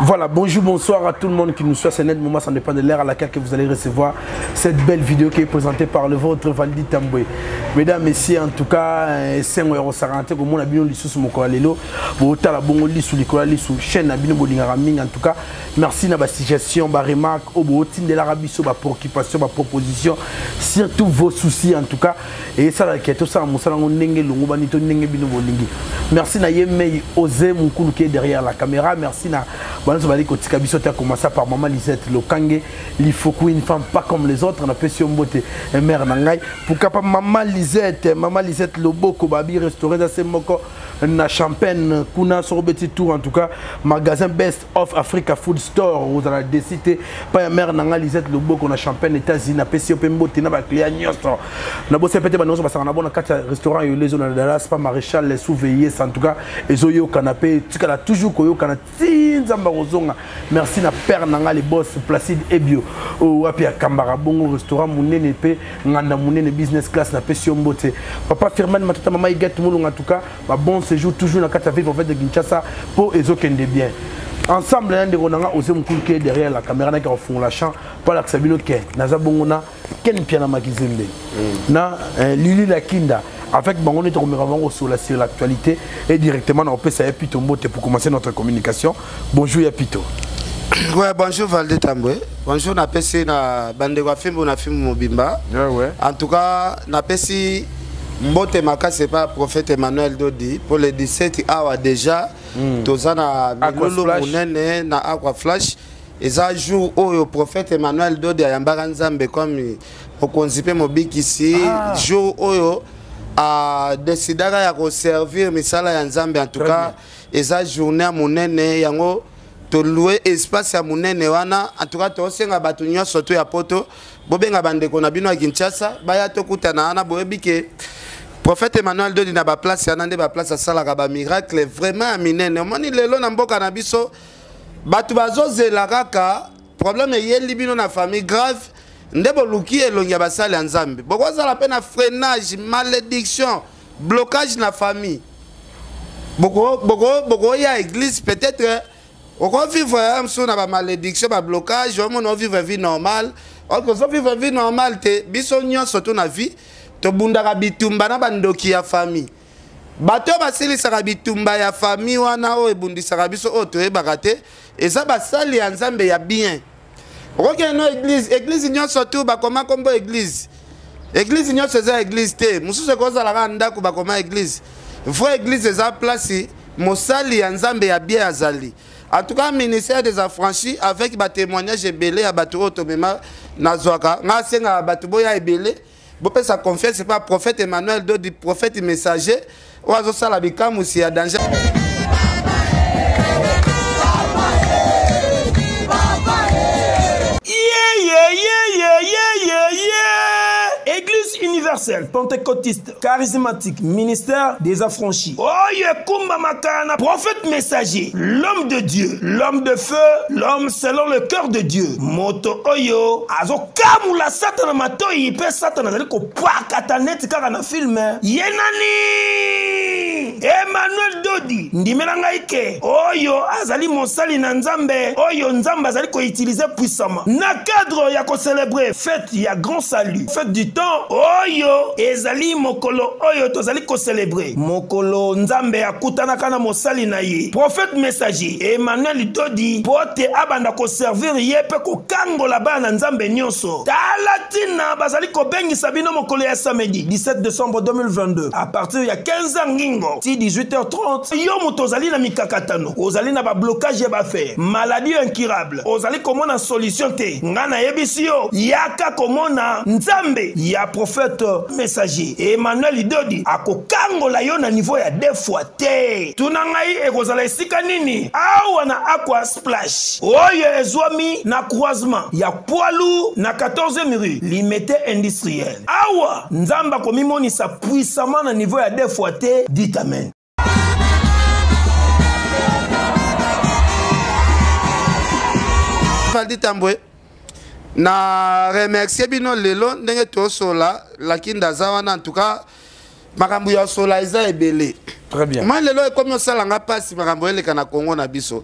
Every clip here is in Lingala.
Voilà, bonjour, bonsoir à tout le monde qui nous suit. C'est net moment, ça dépend de l'heure à laquelle que vous allez recevoir cette belle vidéo qui est présentée par le vôtre Valdi Tamboué. Mesdames, messieurs, en tout cas, 5 euros sarante, comme on a bien l'issue sur mon coalelo, pour la bonne liste sur chaîne Abino Bolingaraming. En tout cas, merci na ba suggestion, ba remarque, au bout de l'Arabie sur ma préoccupation, ma proposition, surtout vos soucis en tout cas. Et ça, qui est tout ça, mon salon n'engé l'ongo banito n'engé bino bolingi. Merci na yemei osé mon coup qui est derrière la caméra. Merci na Banzo Bali Kotika Biso a commencé par Maman Lisette Lokange, l'Ifoku, une femme pas comme les autres, on a fait beauté et mère Nangai. Pourquoi pas Maman Lisette Loboko, Babi, restauré dans ces moko, na Champagne, Kuna sur petit tour en tout cas, magasin Best of Africa Food Store, vous allez décider, pas mère Nangai Lisette Loboko, na Champagne, États-Unis, na PC Open Beauté, na Baklia Nyoso, na Bossé Pété Banos, parce qu'on a bon 4 restaurants, les zones de Dallas, pas Maréchal, les sous-veillés, en tout cas, les oyo canapé, tu as toujours koyo canapé, merci na père nanga les boss Placide Ebio ou api à Kambara bongo restaurant munene pe nganda munene business class na pesio mbote papa Firman matata mama iget mulunga en tout cas ba bon séjour toujours na kata ville en fait de Kinshasa pour ezokende bien ensemble hein de ronanga osé mkulke derrière la caméra na ka fond la champ pour la sabino ke naza bongo na ken piana makizembe na Lili Lakinda avec Bango sur l'actualité et directement on peut savoir Pito Mbote pour commencer notre communication. Bonjour Yapito. Ouais, bonjour Valdi Tamboué. Bonjour na pesi na bandeko film na film mobimba. Ouais. En tout cas, na pesi Mbote Maka c'est pas prophète Emmanuel Dodi pour le 17 awa déjà. Tozana Milulu Munene na Aqua Flash. Et ça jour où le prophète Emmanuel Dodi a yambara nzambe comme au konzipe mobiki ici jour où a décidé de servir misala ya nzambe en tout cas et ça journée à monene yango to louer espace ya monene wana en tout cas to senga batu nyonso to ya poto bobenga bandeko na bino ya Kinshasa baya to kutana na boyebike prophète Emmanuel Dodi na ba place ya nande ba place sala ka ba miracle vraiment minene moni lelo na mboka na biso batu bazozela kaka problème yeli bino na famille grave ndebo luki elongi basali ya nzambe bokoza la peine freinage malédiction blocage na famille boko ya église peut-être on vivre un son na ba malédiction ba blocage on vivre vie normale on vivre vie normale te biso nyonso to na vie to bundaka bitumba na bandoki ya famille bato basilisaka bitumba ya famille wana o ebundisaka biso o to ebaka te eza basali ya nzambe ya bien. Ok, no église n'y a surtout bah comment combo église n'y a c'est église te musu se koza la randa ku ba comment église vraie église eza place mosali nzambe ya bien azali en tout cas ministère des affranchis avec ba témoignage belé ya bato otomema nazwaka nga senga bato boya ebele bopé sa confiance c'est pas prophète Emmanuel Dodi prophète messager oazo sala bikamusi ya danger. Église universelle, pentecôtiste, charismatique, ministère des affranchis. Oye Kumba Makana, prophète messager, l'homme de Dieu, l'homme de feu, l'homme selon le cœur de Dieu. Moto Oyo, Azo Kamula Satan Mato, il peut Satan Azaliko Pakatanet Karana film. Yenani Emmanuel Dodi, Ndimelangaike, Oyo Azali Monsali Nanzambe, Oyo Nzamba Azaliko utilisé puissamment. Na cadre Yako célébrer fête, y a grand salut. Fête du temps, Oyo ezali mokolo Oyo tozali ko célébrer. Mokolo Nzambe akutana kana mosali na ye. Prophète messager Emmanuel Dodi pote abanda ko servir yepe ko kangola bana Nzambe nyonso. Talatina bazali ko bengi sabino mokolo ya samedi 17 décembre 2022 à partir ya 15h ngingo ti 18h30 yo motozali na mikakatano. Ozali na ba blocage ba faire. Maladie incurable. Ozali komona solution te. Ngana yebisio yaka komona Nzambe ya prophète messager Emmanuel Dodi akokangola yo na niveau ya 2 fois te. Tunangai ekozala esika nini awa na Aqua Splash oyo ezwami na croisement ya Poilu na 14e rue limité industriel awa Nzamba komimonisa puissamment na niveau ya 2 fois te. Dit amen. Valdi Tamboué na remercier bino lelo ndenge to sola Lakinda zawana en tout cas makambu ya sola eza ebele Très bien. Moi lelo comme ça langa pasi makambo eleka na Congo na biso.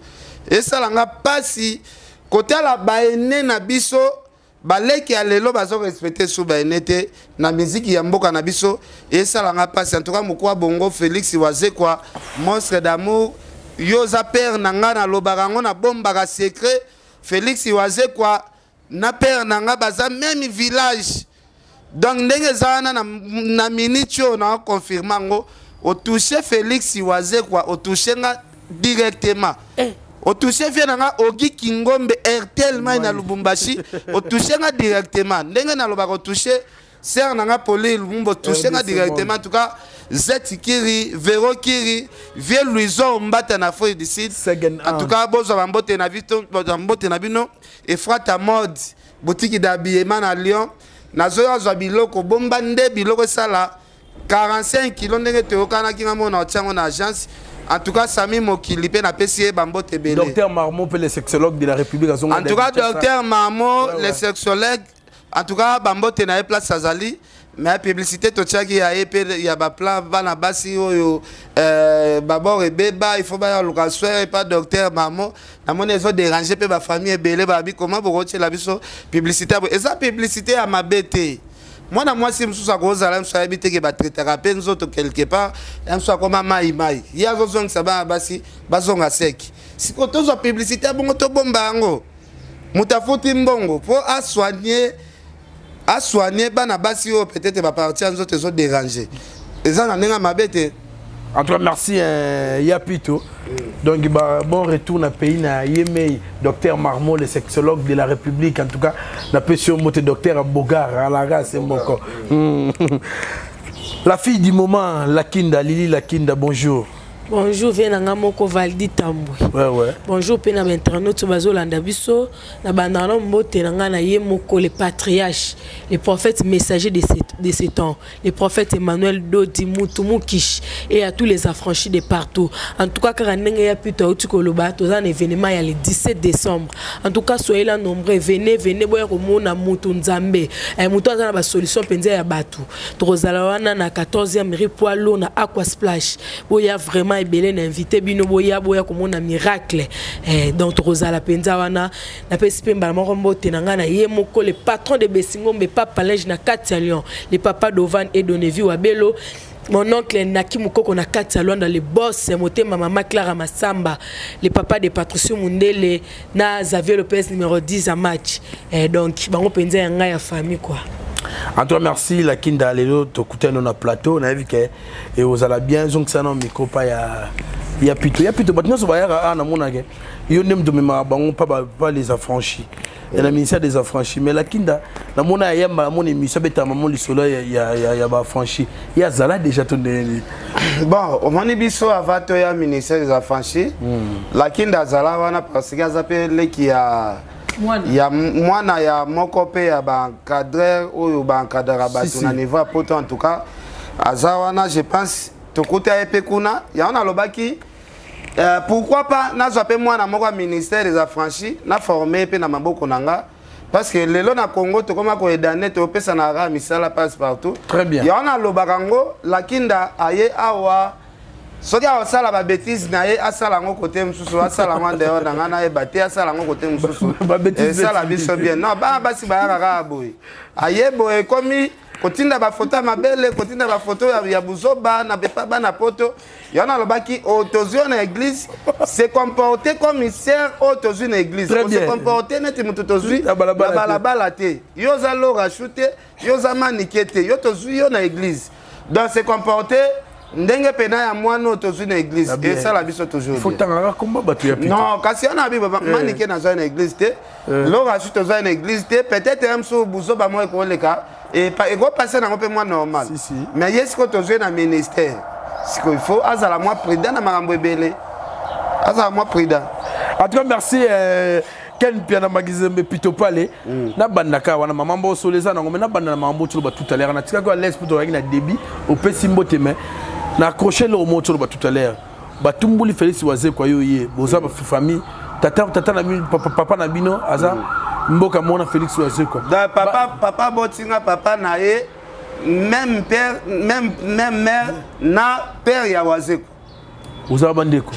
Et ça langa pasi côté la baene na biso baleki ya lelo bazo respecter sous baenete na musique ya mboka na biso et ça langa pasi en tout cas mukwa bongo Félix Wazekwa monstre d'amour yoza père nanga na lobarango na bomba secret Félix Wazekwa na père nanga baza même village donc ndenge zana na minitio na confirmango au toucher Félix Wazekwa au toucher nga directement au toucher vient nga Ogi Kingombe RTL mai na Lubumbashi au toucher nga directement ndenge na loba ko toucher ser nanga Poli Lumumba toucher nga directement en tout cas Zeti Kiri Vero Kiri Vie Louison Mbata na Afrique du Sud en tout cas bozo bambote na vito bambote na bino et frata mode boutique d'habillement à Lyon nazoya zo biloko bomba nde biloko sala 45 kg ndenge teokana kinga mona otiango na agence. En tout cas, Sami Mokili pe na PCE Bambote Belé. Docteur Marmo, le sexologue de la République. En tout cas, Docteur Marmo, le sexologue. En tout cas, Bambote na place Azali. Mais la publicité, il y a un plan, Babor et Beba, il faut pas le pas Docteur Marmo. La monnaie est dérangée, ma famille Belé, comment vous retirez la publicité. Et ça, publicité à ma bête. Moi, si je suis à je suis habité que je suis quelque part, je suis comme maï. Il y a des gens qui sont sec. Si tu as une publicité, tu as bombango. Tu mbongo pour soigner peut-être ma partie en autres dérangés. Et ça, ma bête. En tout cas, merci Yapito. Donc, bon retour dans le pays, na Yemei, docteur Marmo, le sexologue de la République. En tout cas, la passion moté docteur Bogar, à la race, c'est mon corps. La fille du moment, Lakinda, Lili Lakinda, bonjour. Bonjour, viens Moko Valdi Tambwe. Ouais. Bonjour, pena internaute bazo landa biso na bandana mbote na ye moko le patriarche, les prophètes messagers de ces temps, les prophètes Emmanuel Dodi Mutumu Kish et à tous les affranchis de partout. En tout cas, Karanenge ya puto utikoloba tozan événement ya le 17 décembre. En tout cas, soyez là nombreux, venez boya komona mutu nzambe. Mutu azana ba solution penza ya batu. Tozala wana na 14e rue Poilo na Aqua Splash. Boya vraiment Belé invité bino boya comme un miracle donc Rosala penza wana na pesipe mbalamo mbote na ngana ye moko le patron de Bessingo mais papa linge na 4 Lyon le papa d'Ovan et Donevi wa Bello. Mon oncle Naki Mukoko na 4 Lyon dans le boss motema maman Clara Massamba le papa de Patricio Mundele na Xavier Lopez numéro 10 à match donc bango penza ya nga ya famille quoi. En tout cas, merci la Kinda Lelo, tu écoutais dans le plateau, on a vu que vous allez bien, donc ça non micro pas ya plutôt maintenant ça va à na monage. Yo nem de mémoire pas les affranchis. Et la ministère des affranchis mais la Kinda na mona ya mon émission beta maman le soleil ya ba affranchi. Il y a Zala déjà ton bon, au moment biso avato ya ministère des affranchis. La Kinda Zala wana parce que s'appelle qui a ya mwana ya moko pe ya ba encadreur ou ba encadreur ba na niveau poto en tout cas azawana je pense tokuta epe kuna ya ona lobaki pourquoi pas na zo pe mwana moko ministère des affranchis na formé pe na maboko nanga parce que lelo na Congo to koma ko edanet to pesa na ra misala passe partout très bien ya ona lobakango Lakinda aye awa soki asala ba bêtise na ye asala ngo côté mususu asala ngande ona ngana e baté asala ngo côté mususu ba bêtise sala biso bien non ba basi ba yaka boy aye boy komi kotinda ba photo mabele kotinda ba photo ya buzoba na bepa ba na poto yana lobaki autozio na église se comporter comme commissaire autozio na église se comporter net mutozio na balabala te yoza lo rachute yoza manikete yo tozio na église dans se comporter ndenge pena ya mwana tozu na église et ça la biso toujours faut tanga combat batu ya pito non kasi on a bi manike na zo na église te lo rachu to zo na église te peut-être même so buzo ba mo ko leka et go passer na peu moins normal mais yes ko tozu na ministère ce qu'il faut azala moi président na makambo ebele azala moi président en tout cas merci Ken Piana Magizembe Pito Palais na bandaka wana maman bo soleza na ngomena banda na mambo tulo ba tout à l'heure na tika ko l'aise pour na débit au pesimbo teme na accroché le mot tulo ba tout à l'heure ba tumbuli Félix Wazekwa yo ye boza ba famille tata na papa na bino aza mboka mona Félix Wazekwa da papa botinga papa na ye même père même mère na père ya Wazekwa Vous avez bandeko.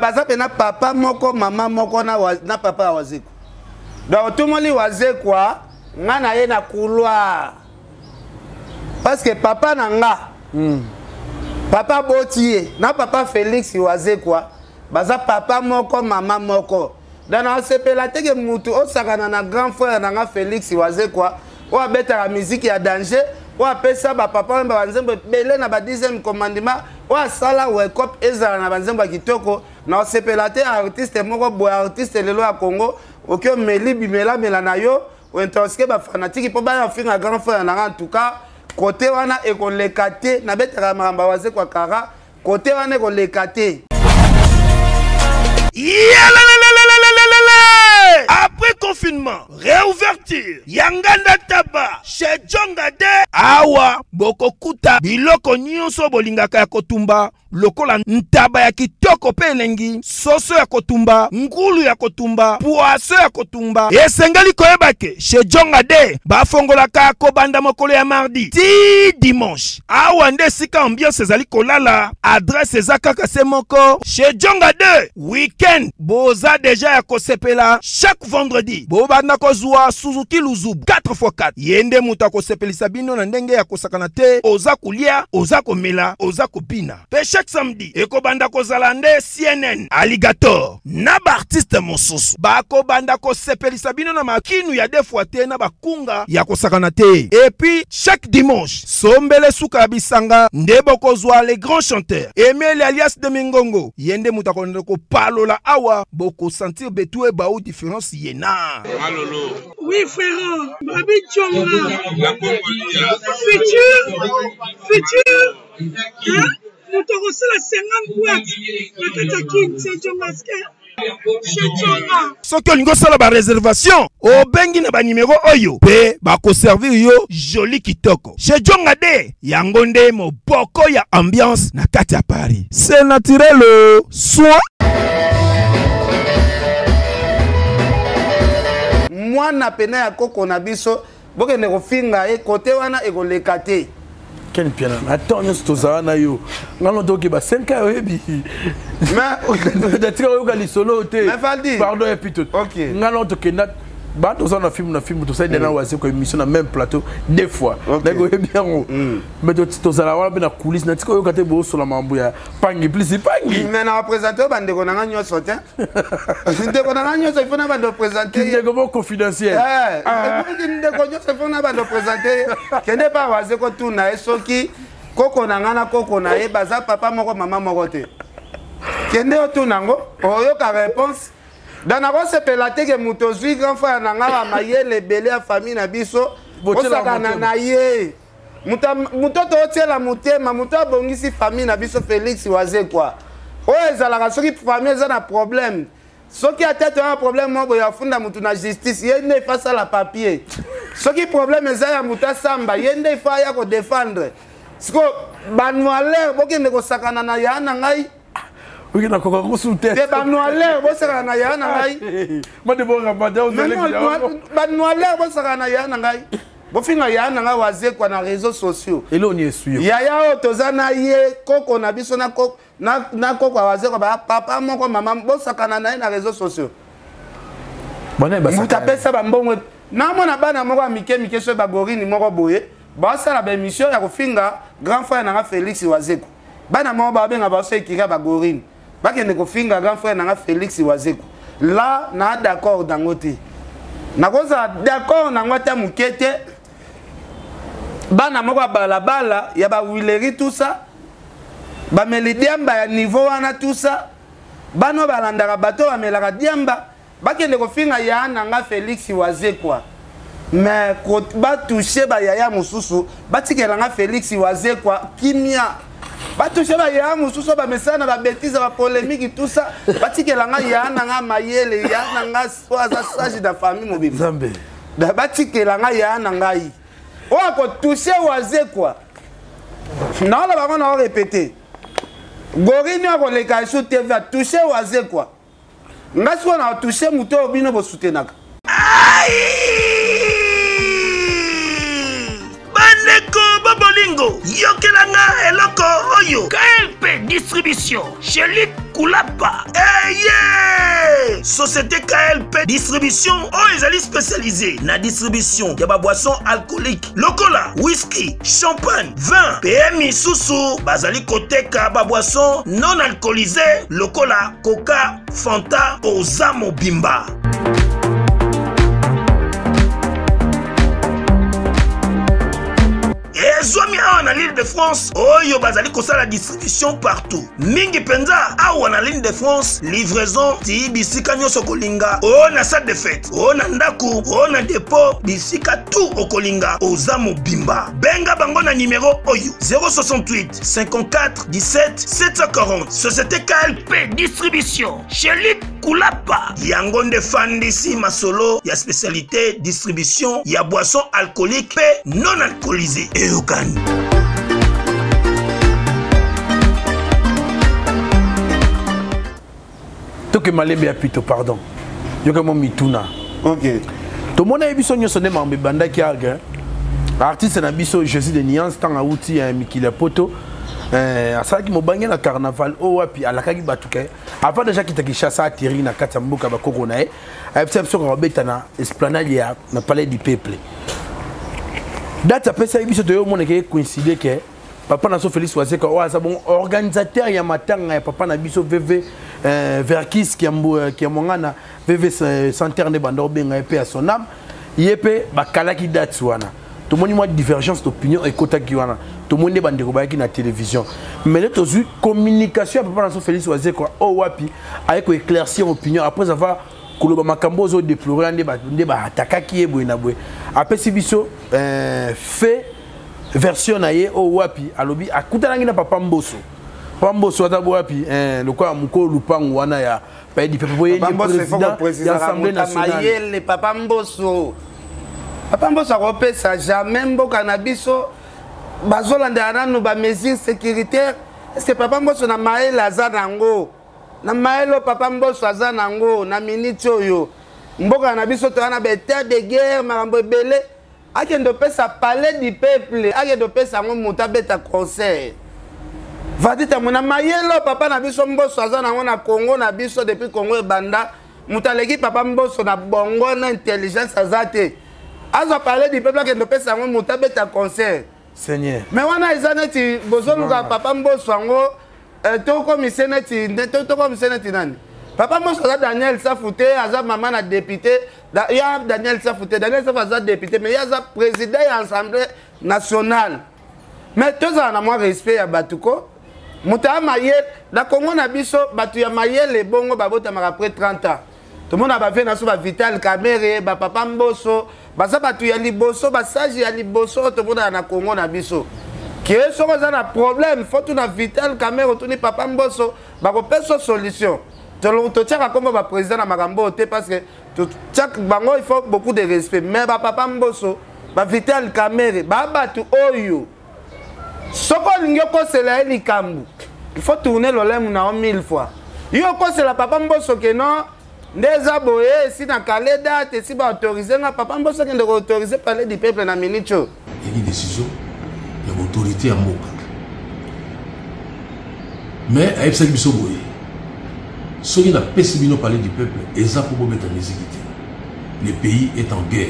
Baza pe na papa moko mama moko na papa wazeko. Donc tout le monde wazeko ngana ye na couloir. Parce que papa nanga. Papa Botier, na papa Félix wazeko. Baza papa moko mama moko. Dans la CPLAT que mutu o sakana na grand frère nanga Félix wazeko. O abeta la musique ya danger. O apesa ba papa ba nzembo belé na ba 10e commandement. O asala wake up ezala na banzembo kitoko na CPLAT artiste moko boy artiste lelo ya Congo. Okyo meli bimela na yo o intoxiqué ba fanatique po ba finga grand frère na en tout cas côté wana ekolekate na betaka maramba wazeko kara côté wana ekolekate. Après confinement, réouverture, Yanganda Taba, chez Djongade, Awa, Bokokuta, Biloko Nyonso Bolingaka ya Kotumba, Lokola Ntaba ya Kitoko Pelengi, Soso ya Kotumba, Ngulu ya Kotumba, Poaso ya Kotumba, Esengali Koebake, chez Djongade, Bafongolaka Kobanda Mokolo ya mardi, ti dimanche, Awa nde sika ambiance ezali kolala, adresse ezakaka semoko, chez Djongade, weekend, Boza déjà ya Kosepela, chaque vendredi, Bobanda Kozua, Suzuki Luzubu, 4x4, Yende Muta Kosepelisa bino na ndenge ya kosakana te, Oza Kulia, Oza Komela, Oza Kopina. Pe chaque samedi, Ekobanda Kozalande, CNN, Alligator, Naba artiste mosusu, Bakobanda Kosepelisa bino na makinu ya defuate na bakunga ya kosakana te. Et puis, chaque dimanche, Sombele Suka Bisanga, Ndebo Kozua, les grands chanteurs, Emile alias de Mingongo, Yende Muta Kondeko Palola Awa, Boko sentir Betoué Baou différence yena. Malolo. Oui frère, Babi Tchonga. Futur. Hein? Nous te reçons la 50 boîtes. La Katakin, c'est Tchongaske. Soki olingo sala ba réservation obengi na ba numéro oyo pe ba ko servir yo joli kitoko chez Djongade yango nde moboko ya ambiance na kati ya Paris. C'est naturel soit mwana pena ya koko na biso boke ne kofinga e kote wana ekoleka te. Quel piano. Attends, nous sommes là. Nous sommes 5 ans. Mais solo. Pardon, et puis tout. Ok. Nous sommes un film, tout ça, nous émission dans même plateau, deux fois. Mais nous sommes là, nous coulisses, nous sommes là, Pangi, plus Pangi. Mais nous représentons, nous sommes nous présenter. Qui est confidentiel. Kende pa wazeko tu na esoki koko nangana koko na e baza papa moko mama moko te. Kende otu nango oyo ka réponse. Dana ko sepelate ke mutozui grand frère nanga mayele belé a famille na biso osaka na ye. Mutoto otiela mutema muto abongisi famille na biso Félix wazekwa. Oyo ezalaka soki famille eza na problème. Soki a tête un problème mo ya funda mutu na justice yende face à la papier. Soki problème eza ya muta samba yende fa ya ko défendre. Siko banwale bokende ko sakana na ya na ngai. Oui na ko consulter. Te banwale bo sakana na ya na ngai. Mo de bon rabada o zele. Banwale bo sakana na ya na ngai. Bo finga ya na ngai waze kwa na réseaux sociaux. Elo ni esuyo. Ya o tozana ye koko na biso na koko na koko waze kwa papa moko mama bo sakana na réseaux sociaux. Bana ba sakana. Mutapesa ba mbongo. Na mona bana moko mike so ba gorini moko boye. Ba sala ba émission ya kofinga grand frère na Félix Wazeko. Bana moko ba benga ba so ekika ba gorini. Ba kende kofinga grand frère na Félix Wazeko. Là na d'accord dangote. Na koza d'accord na ngwata mukete. Bana moko bala ya ba wileri tout ça. Ba melidiamba ya niveau wana tout ça. Bano balandaka bato ba melaka diamba. Bakende kofinga ya nanga Félix Wazekwa. Mais ko ba toucher ba yaya mususu, batikela nga Félix Wazekwa kimia. Ba toucher ba yaya mususu ba mesana ba bêtise ba polémique tout ça, batikela nga ya nanga mayele ya nanga soaza sage da famille mobile. Zambe. Da batikela nga ya nanga yi. O ko toucher Wazekwa. Na la ba na répéter. Gorini ko le ka sur TV a toucher Wazekwa. Ngasi wana touché muto obino bo soutenaka. Bandeko baboli bolingo yokelanga eloko oyo KLP distribution chez Luc Kulapa. Yeah! Société KLP distribution oyo ezali spécialisée na distribution ya ba boisson alcoolique lokola whisky, champagne, vin, PMI susu bazali koteka ba boisson non alcoolisée lokola Coca, Fanta, Ozamo Bimba. Zomi awa na l'île de France, oyo bazali kosala distribution partout. Mingi penza awa na l'île de France, livraison ti bisika nyonso kolinga. O na salle de fête, o na ndaku, o na dépôt, bisika tout okolinga. Ozamo Bimba. Benga bango na numéro oyo 068 54 17 740. Société KLP distribution chez Luc Kulapa. Yango nde fandisi masolo ya spécialité distribution ya boisson alcoolique pe non alcoolisée. Toke malembe ya pito pardon. Yoka mo mituna. OK. To mona ebiso nyoso ne mambe bandaki aga. Artiste na biso Jésus de Nuance tanga outi ya Mikila Poto. Asaki mobangi na carnaval o wapi alakaki batuka. Avant déjà kitaki chassa atterri na kati mboka bakoko na e. Ayepsa biso ko beta na esplanade ya na palais du peuple. Date après ça il y a monde qui coïncide que papa Naso Félix Wazeka c'est bon organisateur ya matanga papa na biso VV Verkis qui est mongana VV centre de bandor benga épée à son âme yepé bakala ki date wana tout le monde moi divergence d'opinion et kota ki wana tout le monde bandeko ba ki na télévision mais là tu communication papa Naso Félix Wazeka o wapi avec éclaircir opinion après avoir koloba makambo zo déplorer nde ba atakaki eboy na boy apesi biso fait version na ye o wapi alobi akutanangi na papa Mboso atabo wapi le quoi muko lupangu wana ya pa di pepe boye président l'Assemblée nationale le papa Mboso akopesa jamais mboka na biso bazolanda nanu ba mesures sécuritaires est-ce que papa Mboso na maele azanango na maelo papa Mboso azanango na minute oyo mboka na biso to na terre de guerre makambo ebele akendo pesa palais du peuple akendo pesa ngo muta beta concert vadita mona maelo papa na biso Mboso azanango na Congo na biso depuis Congo ebanda mutaleki papa Mboso na bongo na intelligence azate azo palais du peuple akendo pesa ngo muta beta concert Seigneur mais wana ezaneti bozoluka papa Mboso ngo toko miseneti nani papa Mboso aza Daniel Safouté aza maman na député ya Daniel Safouté aza député mais ya aza président ya Assemblée nationale mais toza na moi respect ya batuko muta mayel na Congo na biso batu ya mayel bongo babota maka après 30 ans tout le monde a fait na so ba Vital Kamerhe ba papa Mboso baza batu ya liboso ba sage ya liboso to bona na Congo na biso qui est sur un problème faut tout na Vital Kamerhe tout ni papa Mboso ba ko pesa solution to tchaka comme ba président na makambo te parce que tchak bango il faut beaucoup de respect mais ba papa Mboso ba Vital Kamerhe ba batu oyo soko lingi ko sela likambu il faut tourner l'olème na 1000 fois yo ko sela papa Mboso que non ndeza boye si na calé date si ba autoriser na papa Mboso que ndeko autoriser parler du peuple na minute il y a une décision l'autorité à Moka. Mais à Epsa Biso Boye, ce qui n'a pas si parlé du peuple, et ça pour mettre en exécuté. Le pays est en guerre.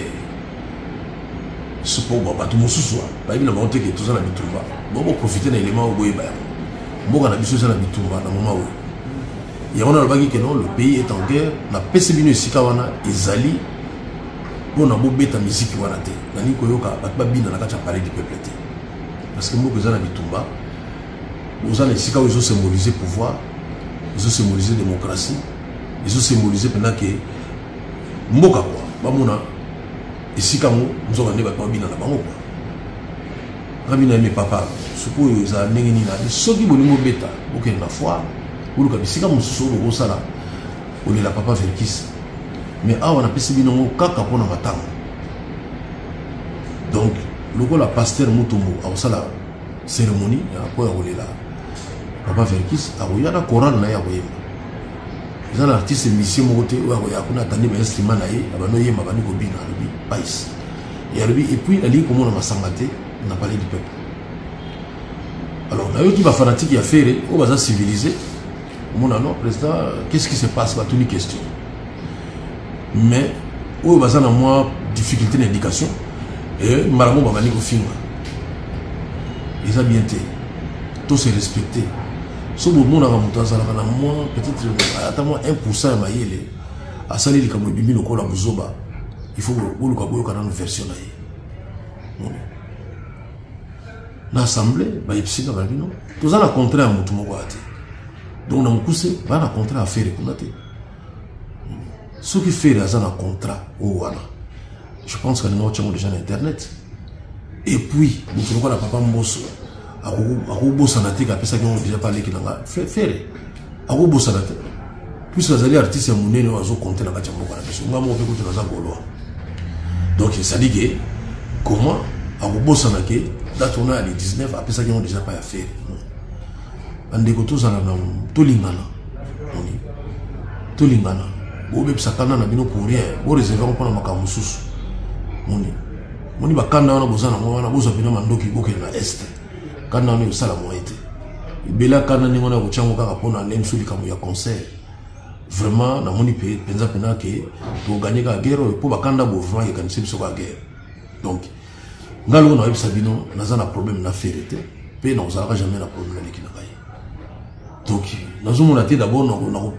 Ce pour moi, tout le monde se soit. Pas évidemment, la volonté que tout ça n'a pas tout le monde. Bon, on profite d'un élément où il y a. Moi, on a vu ça n'a pas tout le monde dans le moment où. Il y a un autre que non, le pays est en guerre. La PCB ici, Kawana, Ezali, on a beau mettre en musique, on a été. Nani Koyoka, Batbabi, on a parlé du peuple. Parce que moi, je suis en Bitumba, ils ont symbolisé pouvoir, ils ont symbolisé démocratie, ils ont symbolisé pendant que Mboka quoi, Bamona, ici quand nous avons pas bien dans la banque quoi. Ramina mes papa, ce que ils ont n'engagé là, ceux qui veulent nous bêta, aucun la foi, ou le ici quand nous sommes au Rosala, on est la papa Verkis, mais ah on a passé bien au caca pour notre temps. Donc le la pasteur Mutombo a aussi la cérémonie il y a quoi là papa Verkis a eu la Coran na ya boye ils ont artiste mission moté ou ya kuna tandi ba instrument na ye abano ye mabani ko bina lui pais et lui et puis ali comme on a sangate on a parlé du peuple Alors, d'ailleurs, qui va fanatique, il a fait, on va civiliser. Mon non, président, qu'est-ce qui se passe? Pas toutes les questions. Mais, on va avoir moins difficulté d'éducation. Et, malheureusement, on va aller au film. Ils ont bien été. Tout se respecté. Si vous avez moins, peut-être, moins 1% de maïle, à salir les camouibimi, le col à Mouzoba, il faut que vous ayez une version. Dans l'Assemblée, il y a des non. Tout ça, on a contraint à Moutoumouati. Donc, on a poussé, on a contraint à faire les condamnés. Ceux qui font un contrat, je pense qu'il y a déjà Internet. Et puis, nous avons papa Mbosso. À Sanate, qui ont déjà parlé qui n'a fait faire. À Sanate. Puisque les artistes sont venus à compter la Kachambo. Donc, ça dit que comment à Sanate, date on a les 19, après ça, ils ont déjà pas à faire. On dit que tout ça, tout l'ingana. Tout l'ingana. Vous avez Satana, n'a bien pour rien. Vous réservez un peu de Makamusus. On dit que quand on a besoin de Mandoki, il y a Est. Quand on est au Salamoïte. Et là, quand on est au Tchangoka, on a un sous le concert. Vraiment, dans mon pays, pensa que pour gagner la guerre, pour quand on a besoin de gagner la guerre. Donc, quand on a eu Sabino, on a un problème d'affaires. Mais on n'aura jamais un problème avec la donc, nous avons d'abord,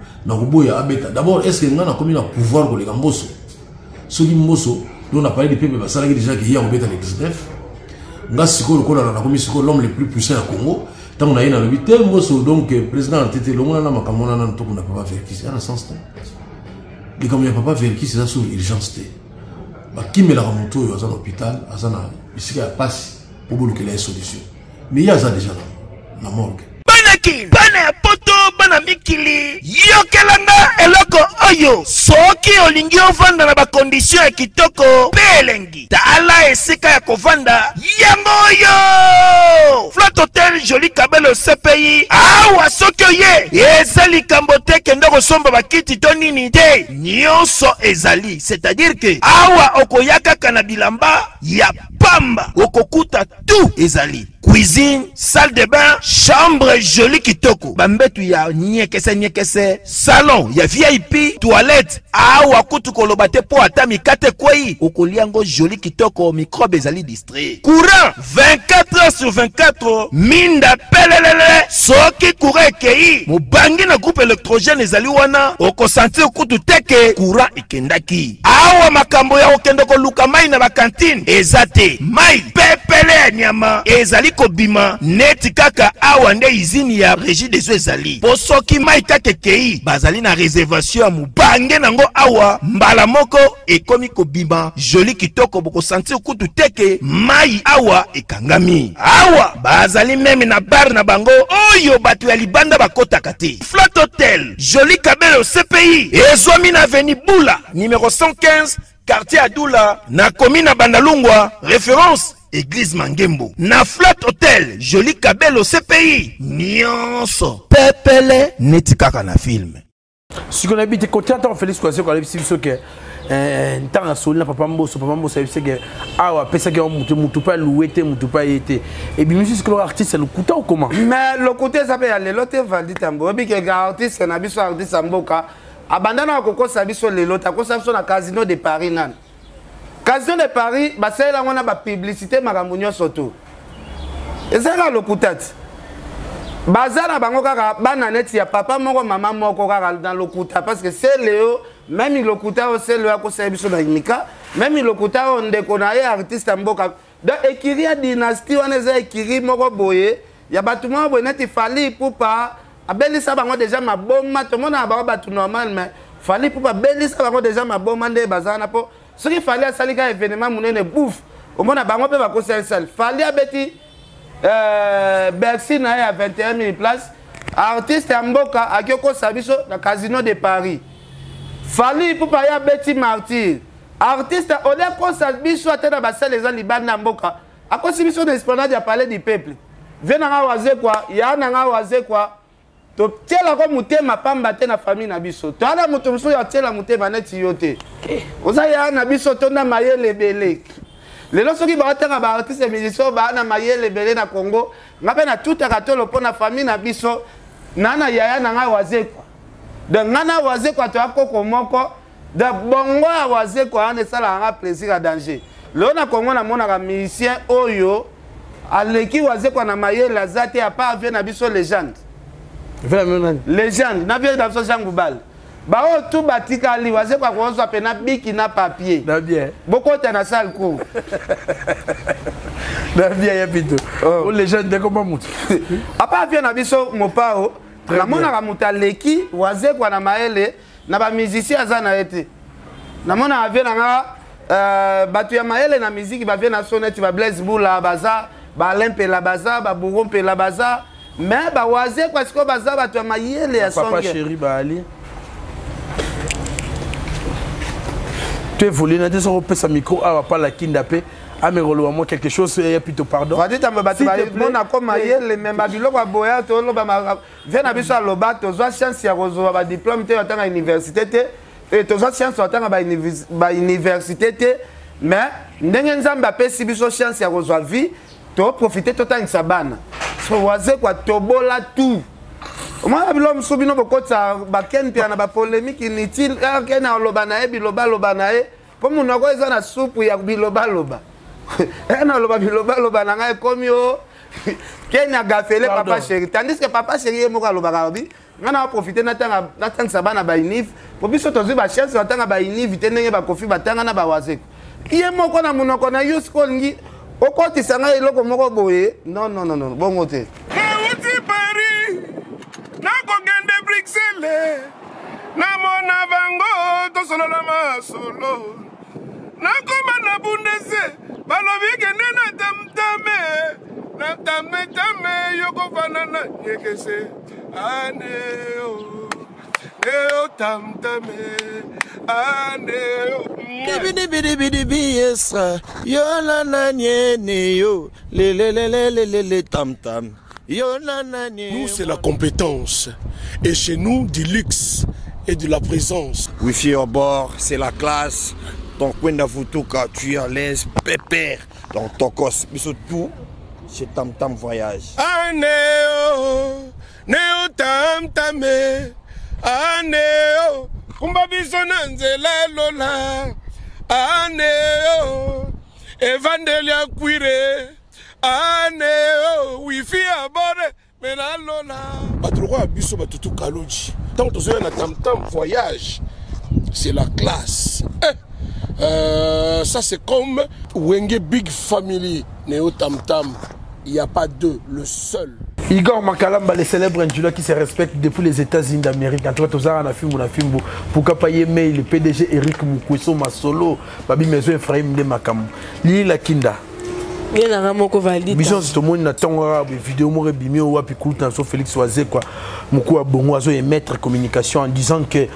d'abord, est-ce que nous avons un pouvoir pour les Gamboso? Ce qui Mosso, nous avons parlé des peuples, ça déjà qu'il y a un bête à l'ex-19. Nous avons l'homme le plus puissant au Congo. Tant qu'on a eu dans le 8e, Mosso, donc, président de Tété, l'homme, on n'a pas fait qui c'est un sens. Et comme il n'y a pas fait qui c'est ça sur l'urgence. Qui met la remontée à un hôpital, à un ici, il y a passe pour bloquer les solutions. Mais il y a ça déjà dans la morgue. Bana poto bana mikili yokelanga eloko oyo soki olingi ovanda na ba condition ya kitoko belengi tala esika ya kovanda yango oyo Flat Hotel Joli Kabelo CPI awa soki oye ezali kambote kende kosomba bakiti to nini te nyonso ezali, c'est-à-dire que awa okoyaka kana bilamba ya pamba okokuta tout ezali. Cuisine, salle de bain, chambre jolie kitoko. Bambetu ya nyekese, salon ya VIP, toilette. Awa kutu kolobate po atami kate kwei. Okoliango jolie kitoko, microbe ezali distrait. Courant 24 heures sur 24. Minda pelelele. Soki courant kei. Mubangi na groupe électrogène ezali wana. Oko sentir kutu teke. Courant ikendaki. Awa makambo ya okendoko luka mai na bakantine. Ezate. Mai pepele nyama. Ezali kobima neti kaka awa nde izini ya régie des eaux ezali posoki mai kake kei bazali na réservation ya mubange nango awa mbala moko ekomi kobima joli kitoko boko sentir kutu teke mai awa ekangami awa bazali meme na bar na bango oyo bato ya libanda bakotaka te. Flat Hotel Joli Kabelo CPI ezwami na avenue Bula numéro 115 quartier Adoula na commune na Bandalungwa référence Église Mangembo. Na Flat Hotel Joli Kabelo CPI nyonso pepele neti kaka na film. Si on habite côté on fait l'expression quand les ce que temps à solina papa Mbosso c'est que ah pesa que mutu pas loué te mutu pas été et bien musique que l'artiste le coûte ou comment mais le côté ça peut aller l'autre Valdi Tambo bi que artiste na biso artiste Mboka abandana ko sabiso le l'autre ko sabiso na Casino de Paris nan Casino de Paris, c'est là où on a la publicité, Maramounio Soto. Et c'est là le coutate. Bazana Bangoka, Bananet, il y a papa, maman, moko dans le couta. Parce que c'est Léo, même il le couta, c'est le Akosebison Nika, même il le couta, on déconne, artiste Mboka. Donc, écrit à dynastie, on est écrit, Moko Boye, il y a bâtiment, il fallait pour pas. Abeli Sabango déjà ma bombe, tout le monde a battu normal, mais fallait pour pas. Abeli Sabango déjà ma bombe, Bazana pour. Ce qu'il fallait à Salika événement, mon ne bouffe. Au moins, on peut pas conseiller ça. Fallait à Betty Bercy à 21 000 places. Artiste Mboka à Kyoko Sabiso, dans le Casino de Paris. Fallait pour pas y a Betty Martyr. Artiste, on est comme Sabiso à terre à les gens Liban Mboka. À cause de l'esplanade, il y a parlé du peuple. Venez à Wazé quoi, il y a un Wazé quoi. Tu as la mouté ma femme batte na famille nabiso. Tu as la mouté ya la mouté maneti yote. Oza ya nabiso tona maye lebele. Les gens qui ont artistes et musiciens na mayele belé na Congo, ngabe na tout akatolo pour na famille na biso, nana yaya na nga waze kwa. De ngana waze kwa to akoko moko, de bongo waze kwa ne sala nga plaisir à danger. Le na Congo na mona ka musicien oyo aleki waze kwa na mayele azate a pas vient na biso légende. Légende, na vient dans so Jean Goubal. Bah oh tout batika li waze kwa kozo pena biki na papier. Na bien. Beaucoup t'es na salle cour. Na bien ya pito. Oh légende de comment mutu. Apa vient na biso mopao. La mona ka muta leki waze kwa na maele na ba musicien azana ete. Na mona vient na batu ya maele na musique ba vient na sonnet ba Blaise Boula baza ba Limpe la baza ba Bourompe la baza mais ba waze kwa siko baza batu ya maele ya songe. Papa chéri ba ali. Tu es volé, n'a pas de sa micro, à pas la kindapé, à me relever moi quelque chose, et plutôt pardon. Va dire, mon accord maillé, les mêmes babylons, à Boya, tout le monde, viens à Bissau, Loba, tu as chance à recevoir un diplôme, tu es à l'université, et tu as chance à l'université, mais, n'en a pas si Bissau chance à recevoir vie, tu as profité tout le temps de sa banne. Tu as quoi, tu as tout. Moi, je suis venu beaucoup de polémique inutile. Je suis venu pour mon ogo ils ont la soupe ya biloba loba. Na loba biloba loba na ngai komi o. Kenya gafele papa chéri. Tandis que papa chéri est moka loba rabi. Ngana profiter na tanga sabana ba inif. Pour biso tozi ba chance na tanga ba inif tenenge ba kofi ba tanga na ba wazeko. Iye moko na munoko na yo school ngi. Okoti sanga eloko moko boye. Non. Bongo te. Namona bango to solo la masolo nakoma na bundese balobi kende na tame yoko fanana yekese aneo neo tamtame aneo bidi yesra yo la na nyene yo le tam nous c'est la compétence et chez nous du luxe et de la présence. Wifi au bord, c'est la classe. Ton coin d'Avutuka, tu es à l'aise, pépère. Dans ton cos, mais surtout, c'est Tam Tam Voyage. Aneo, neo tam tame, aneo, kumba bisonanzela lola, aneo, evandelia cuire, aneo, wifi à bord, mais la lola. Badroa biso batutu kaloji. Tant que tu es un Tam Tam Voyage, c'est la classe. Ça c'est comme Wenge Big Family, Neo Tam Tam. Il n'y a pas deux, le seul. Igor Makalamba, le célèbre ingénieur qui se respecte depuis les États-Unis d'Amérique. En tout cas, on a film, pourquoi pas aimer le PDG Eric Mukweso Masolo, Babi Mezo Ephraim de Makam. Lili la Kinda. Bison c'est tout le monde attend vidéo moi bimio ou puis cool dans Félix Oazé quoi moko bongo azo émettre communication en disant que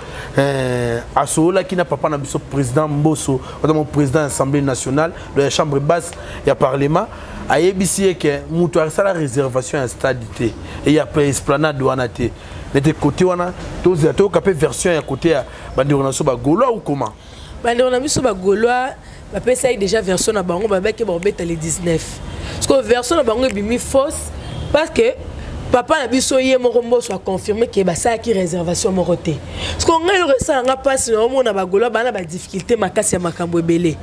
asola qui n'a pas na biso président Mbosso notamment président de l'Assemblée nationale de la chambre basse et à parlement a yebisi que mutu a la réservation à stadité et il y a pas esplanade wana té de côté wana tous ato capé version à côté à bandi on so ba gaulois ou comment bandi on a biso ba gaulois. Ça y déjà version na bango ba beke ba beta les 19 parce que version na bango bimi fausse parce que papa na biso ye moko soit confirmé que ba ça qui réservation moroté parce qu'on a resa nga passe na mona ba golo ba na ba difficulté makasi ya makambo ebele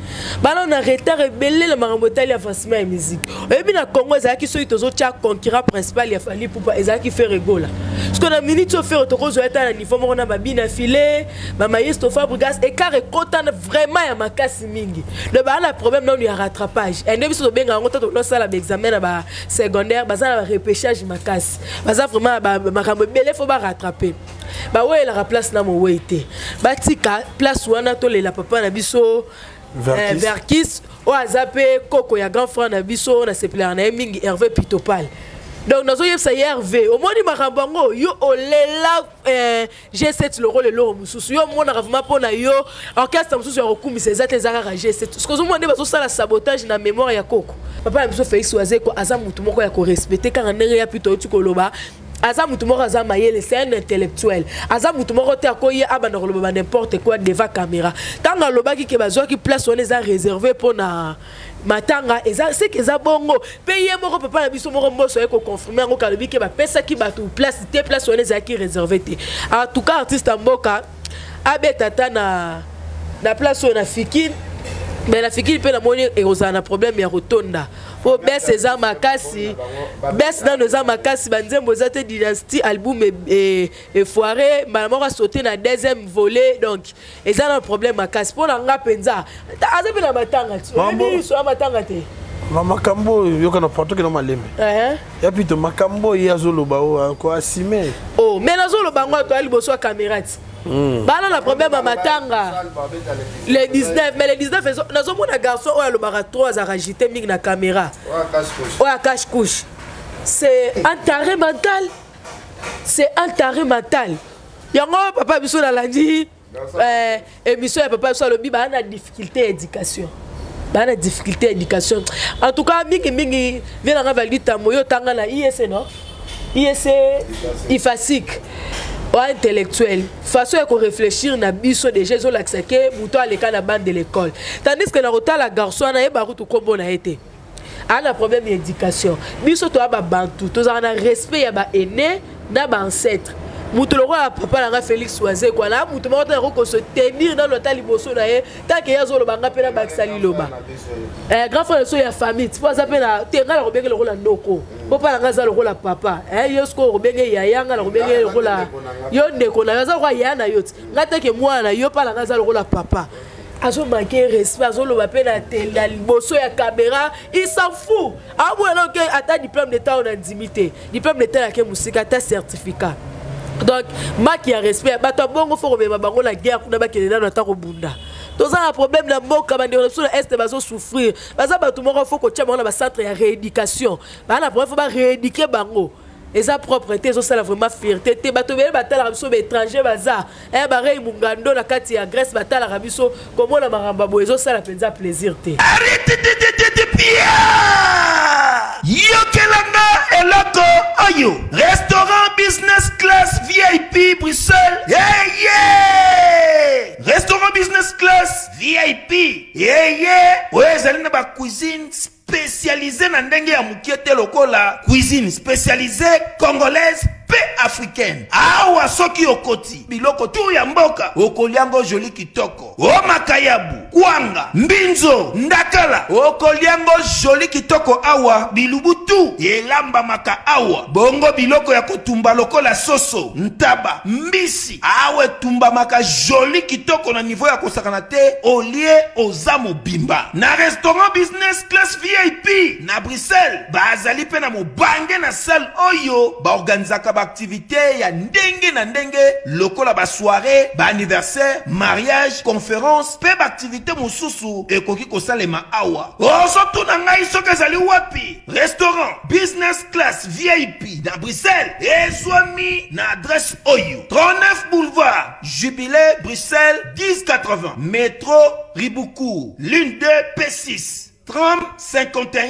ba na retard ebele la makambo tali avancement ya musique et puis na Congo ça qui soit tozo cha concurrent principal ya fali pour pas ça qui fait rigola parce qu'on a minute au faire to kozo eta na niveau mona ba bina filé ba maestro Fabregas et car content vraiment ya makasi mingi le ba na problème na ya rattrapage et ne biso benga ngota to lo sala examen na ba secondaire ba za repêchage makasi baza vraiment makambo belé faut ba rattraper ba ouais la place na mo wete batika place wana to le la papa na biso Verkis o azape koko ya grand frère na biso na sepler na mingi Hervé Pitopal donc nazo yebsa Hervé au moni makambango yo olela G7 le rôle le mususu yo mona vraiment pona yo orchestre mususu ya rokumisa ezate ezaka G7 ce que zo monde bazo sala sabotage na mémoire ya koko papa na biso Félix Oazé ko aza mutu moko ya ko respecter quand ndenge ya plutôt tu koloba aza mutu moko aza mayele, c'est un intellectuel. Aza mutu moko te akoye abana koloba n'importe quoi devant caméra. Tanga lobaki ke bazwa ki place on les a réservé pour na matanga eza c'est que za bongo payer moko papa na biso moko mboso eko confirmer ngo kalobi ke ba pesa ki batu place te place on les a qui réservé te. En tout cas artiste mboka abetata na place on a fikine. Mais la fille qui peut monnaie et on a un problème il y a rotonda. Faut baisser les armes à casser, baisse dans nos armes à casser. Banzem Bozate Dynasty album et foiré. Maman a sauté dans deuxième volet donc ils ont un problème à casser. Pour l'anga penza. Azabe na matanga. Mimi so matanga te. Mama Kambo yoka na porto que non maleme. Ya pito makambo ya zoloba o ko asime. Oh mais na zoloba ngo to ali boso caméra. Bana la problème à matanga les 19 mais les 19 nous sommes un garçon où le bara 3 a rajouté mig na caméra ouais cache couche c'est un taré mental yango papa biso na lundi émission papa biso le bi bana difficulté éducation en tout cas mingi vient na valita moyo tanga na ISC non ISC ifasik intellectuel façon de réfléchir na biso déjà ils ont l'accepté muto à l'école la bande de l'école tandis que na rota la garçon na eba rutu kombo na été a un problème d'éducation biso to ba bantu to za na respect ya ba aîné na ba ancêtre muto le roi papa na Félix Oisé quoi là muto mo ko se tenir dans l'hôtel liboso na ye tant que yazo lo banga pe na baksali loba grand frère so ya famille tu vois ça pe na tenga la robenge le rôle ndoko papa na za le rôle papa yesko robenge ya yanga la robenge le rôle yo ndeko na za kwa yana yoti ngata ke mwana yo pa na za le rôle papa azo manquer respect azo lo pe na tela liboso ya caméra il s'en fout ah bueno que ata diplôme d'état on a dimité diplôme d'état ke musika ta certificat. Donc, ma qui a respect, bato bongo faut remettre bango la guerre kuna ba kelena na ta robunda. Tous un problème na mboka ba ndeko sur est bazo souffrir. Baza bato moko faut ko tia bango na ba centre ya rééducation. Ba na problème faut ba rééduquer bango. Et sa propreté ça la vraiment fierté. Te bato bele batala rabiso ba étranger baza. Ba rei mungando na kati ya Grèce batala rabiso comme na maramba boezo ça la penza plaisir te. Arrête Yokelanga eloko oyo restaurant business class VIP Bruxelles restaurant business class VIP ezali na ba cuisine spécialisée na ndenge ya mukiete lokola cuisine spécialisée congolaise pe africaine awa soki okoti biloko tu ya mboka okoliango joli kitoko o makayabu kwanga mbinzo ndakala okoliango joli kitoko awa bilubutu elamba maka awa bongo biloko ya kotumba lokola soso ntaba mbisi awe tumba maka joli kitoko na niveau ya kosakana te olie ozamo bimba na restaurant business class VIP na Bruxelles bazali pe na mobange na salle oyo ba organizaka activité ya ndenge na ndenge lokola ba soirée ba anniversaire mariage conférence pe ba activité mosusu ekoki kosalema awa osoto na ngai soka zali wapi restaurant business class VIP na Bruxelles ezwami na adresse oyo 39 boulevard Jubilé Bruxelles 1080 métro Riboucourt l'une 2 P6 30 51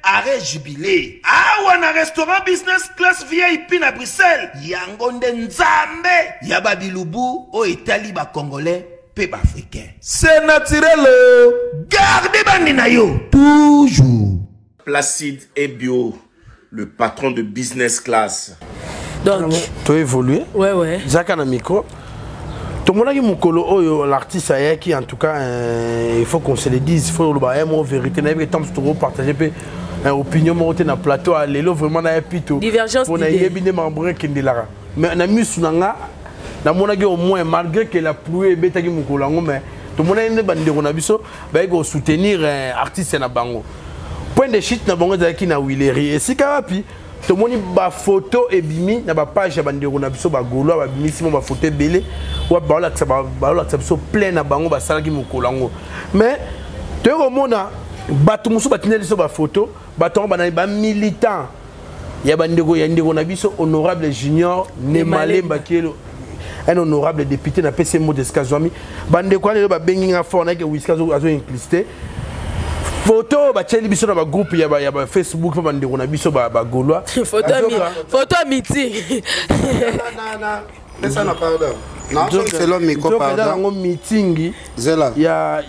arrêt Jubilé. Awa na restaurant business class VIP na Bruxelles. Yango nde nzambe ya babilubu o Italie ba congolais pe ba africain. C'est naturel. Gardez bandi na yo toujours. Placide et Bio, le patron de business class. Donc, tu as évolué. Ouais. Zaka na micro. Tout le monde a dit que l'artiste qui en tout cas il faut qu'on se le dise, il faut le dire en vérité, il faut partager opinion monter na plateau alelo vraiment na epito divergence pour na yebine membre kendelara mais na misunanga na monaki au moins malgré que la pluie betaki mukolango mais tout le monde ene bandeko na biso ba ko soutenir artiste na bango point de chute na bango zaki na Willery et si karapi tout le monde ba photo et bimi na ba page bandeko na biso ba golo ba bimi simo ba photo belé ou ba la biso plein na bango ba salaki mukolango mais te romona bato musu batineli so ba photo bato bana ba militant ya bandeko ya ndeko na biso honorable junior Nemalemba Kielo un honorable député na PC Modesca Zwami bandeko na ba bengi nga fort na ke Wiskazo azo inclisté photo bacheli biso na ba groupe ya ba Facebook pa bande na biso ba Gaulois photo meeting ça n'a pardon non c'est l'homme micro pardon meeting zela ya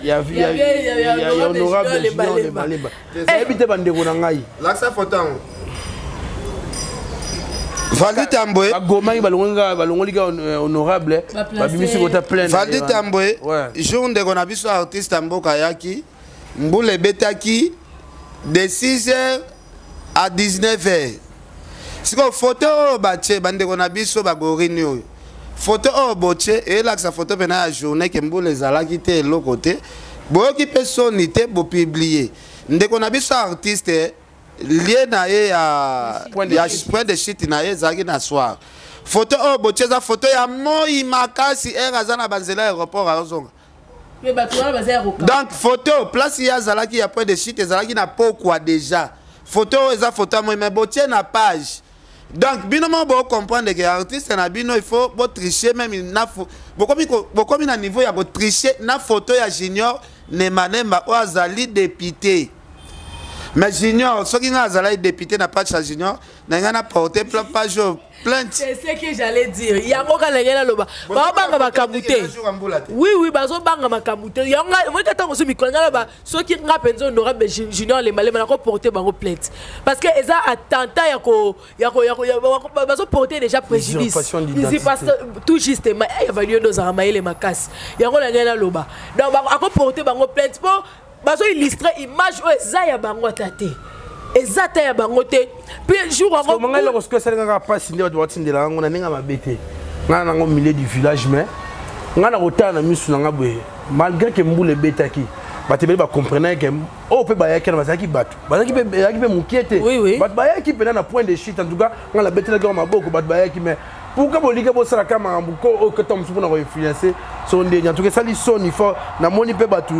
honorable Julien Malemba habite bande na ngai la sa photo Valdi Tambwe Goma balongolika honorable babimisi kota plein Valdi Tambwe jour de kona biso artiste mboka yaki mbule betaki de 6h à 19h siko photo bache bande kona biso bagorini oyo photo o boche et là sa photo pena ya journée que mbule zalaki te lo côté boyoki personnalité bo publier ndeko na biso artiste lié na ya point de shit na ye zaki na soir photo o bocheza photo ya moi makasi ezana banzela aéroport azonga donc photo place ya zalaki ya point de shit zalaki na pokwa déjà photo eza photo moi mais botie na page donc bino mo bo comprendre que artiste na bino il faut bo tricher même na bokomi na niveau ya bo tricher na photo ya Junior Nemanemba o azali député. Mais Junior, ce qui a été député n'a pas de Junior, n'a porté page plainte. C'est ce que j'allais dire. Il y a encore les gens là-bas. Oui, oui, bazo banga makamute. Il y a moi quand on se met là-bas, ceux qui ont pensé honorable Junior les malais n'a porté bango plainte. Parce que ils ont attentat bazo porté déjà préjudice. Ici parce tout justement il y a valu nos armailles les macasses. Il y a encore les gens là-bas. Donc à porter bango plainte pour bazo illustrer image o ezaya bango tate ezata ya bango te puis jour en gros mangala ko ce nga pas sinde wa watindela ngo na ninga mabete nga na ngo milieu du village mais nga na kota na misu nga boye malgré que mbule betaki batebeli ba comprendre que o pe ba yaki na bazaki batu bazaki pe mukiete bat ba yaki pe na point de shit en tout cas nga la betela ko maboko bat ba yaki mais pourquoi bolika bo sala kama mbuko o que tom supona ko influencer son de en tout cas ça li son il faut na moni pe batu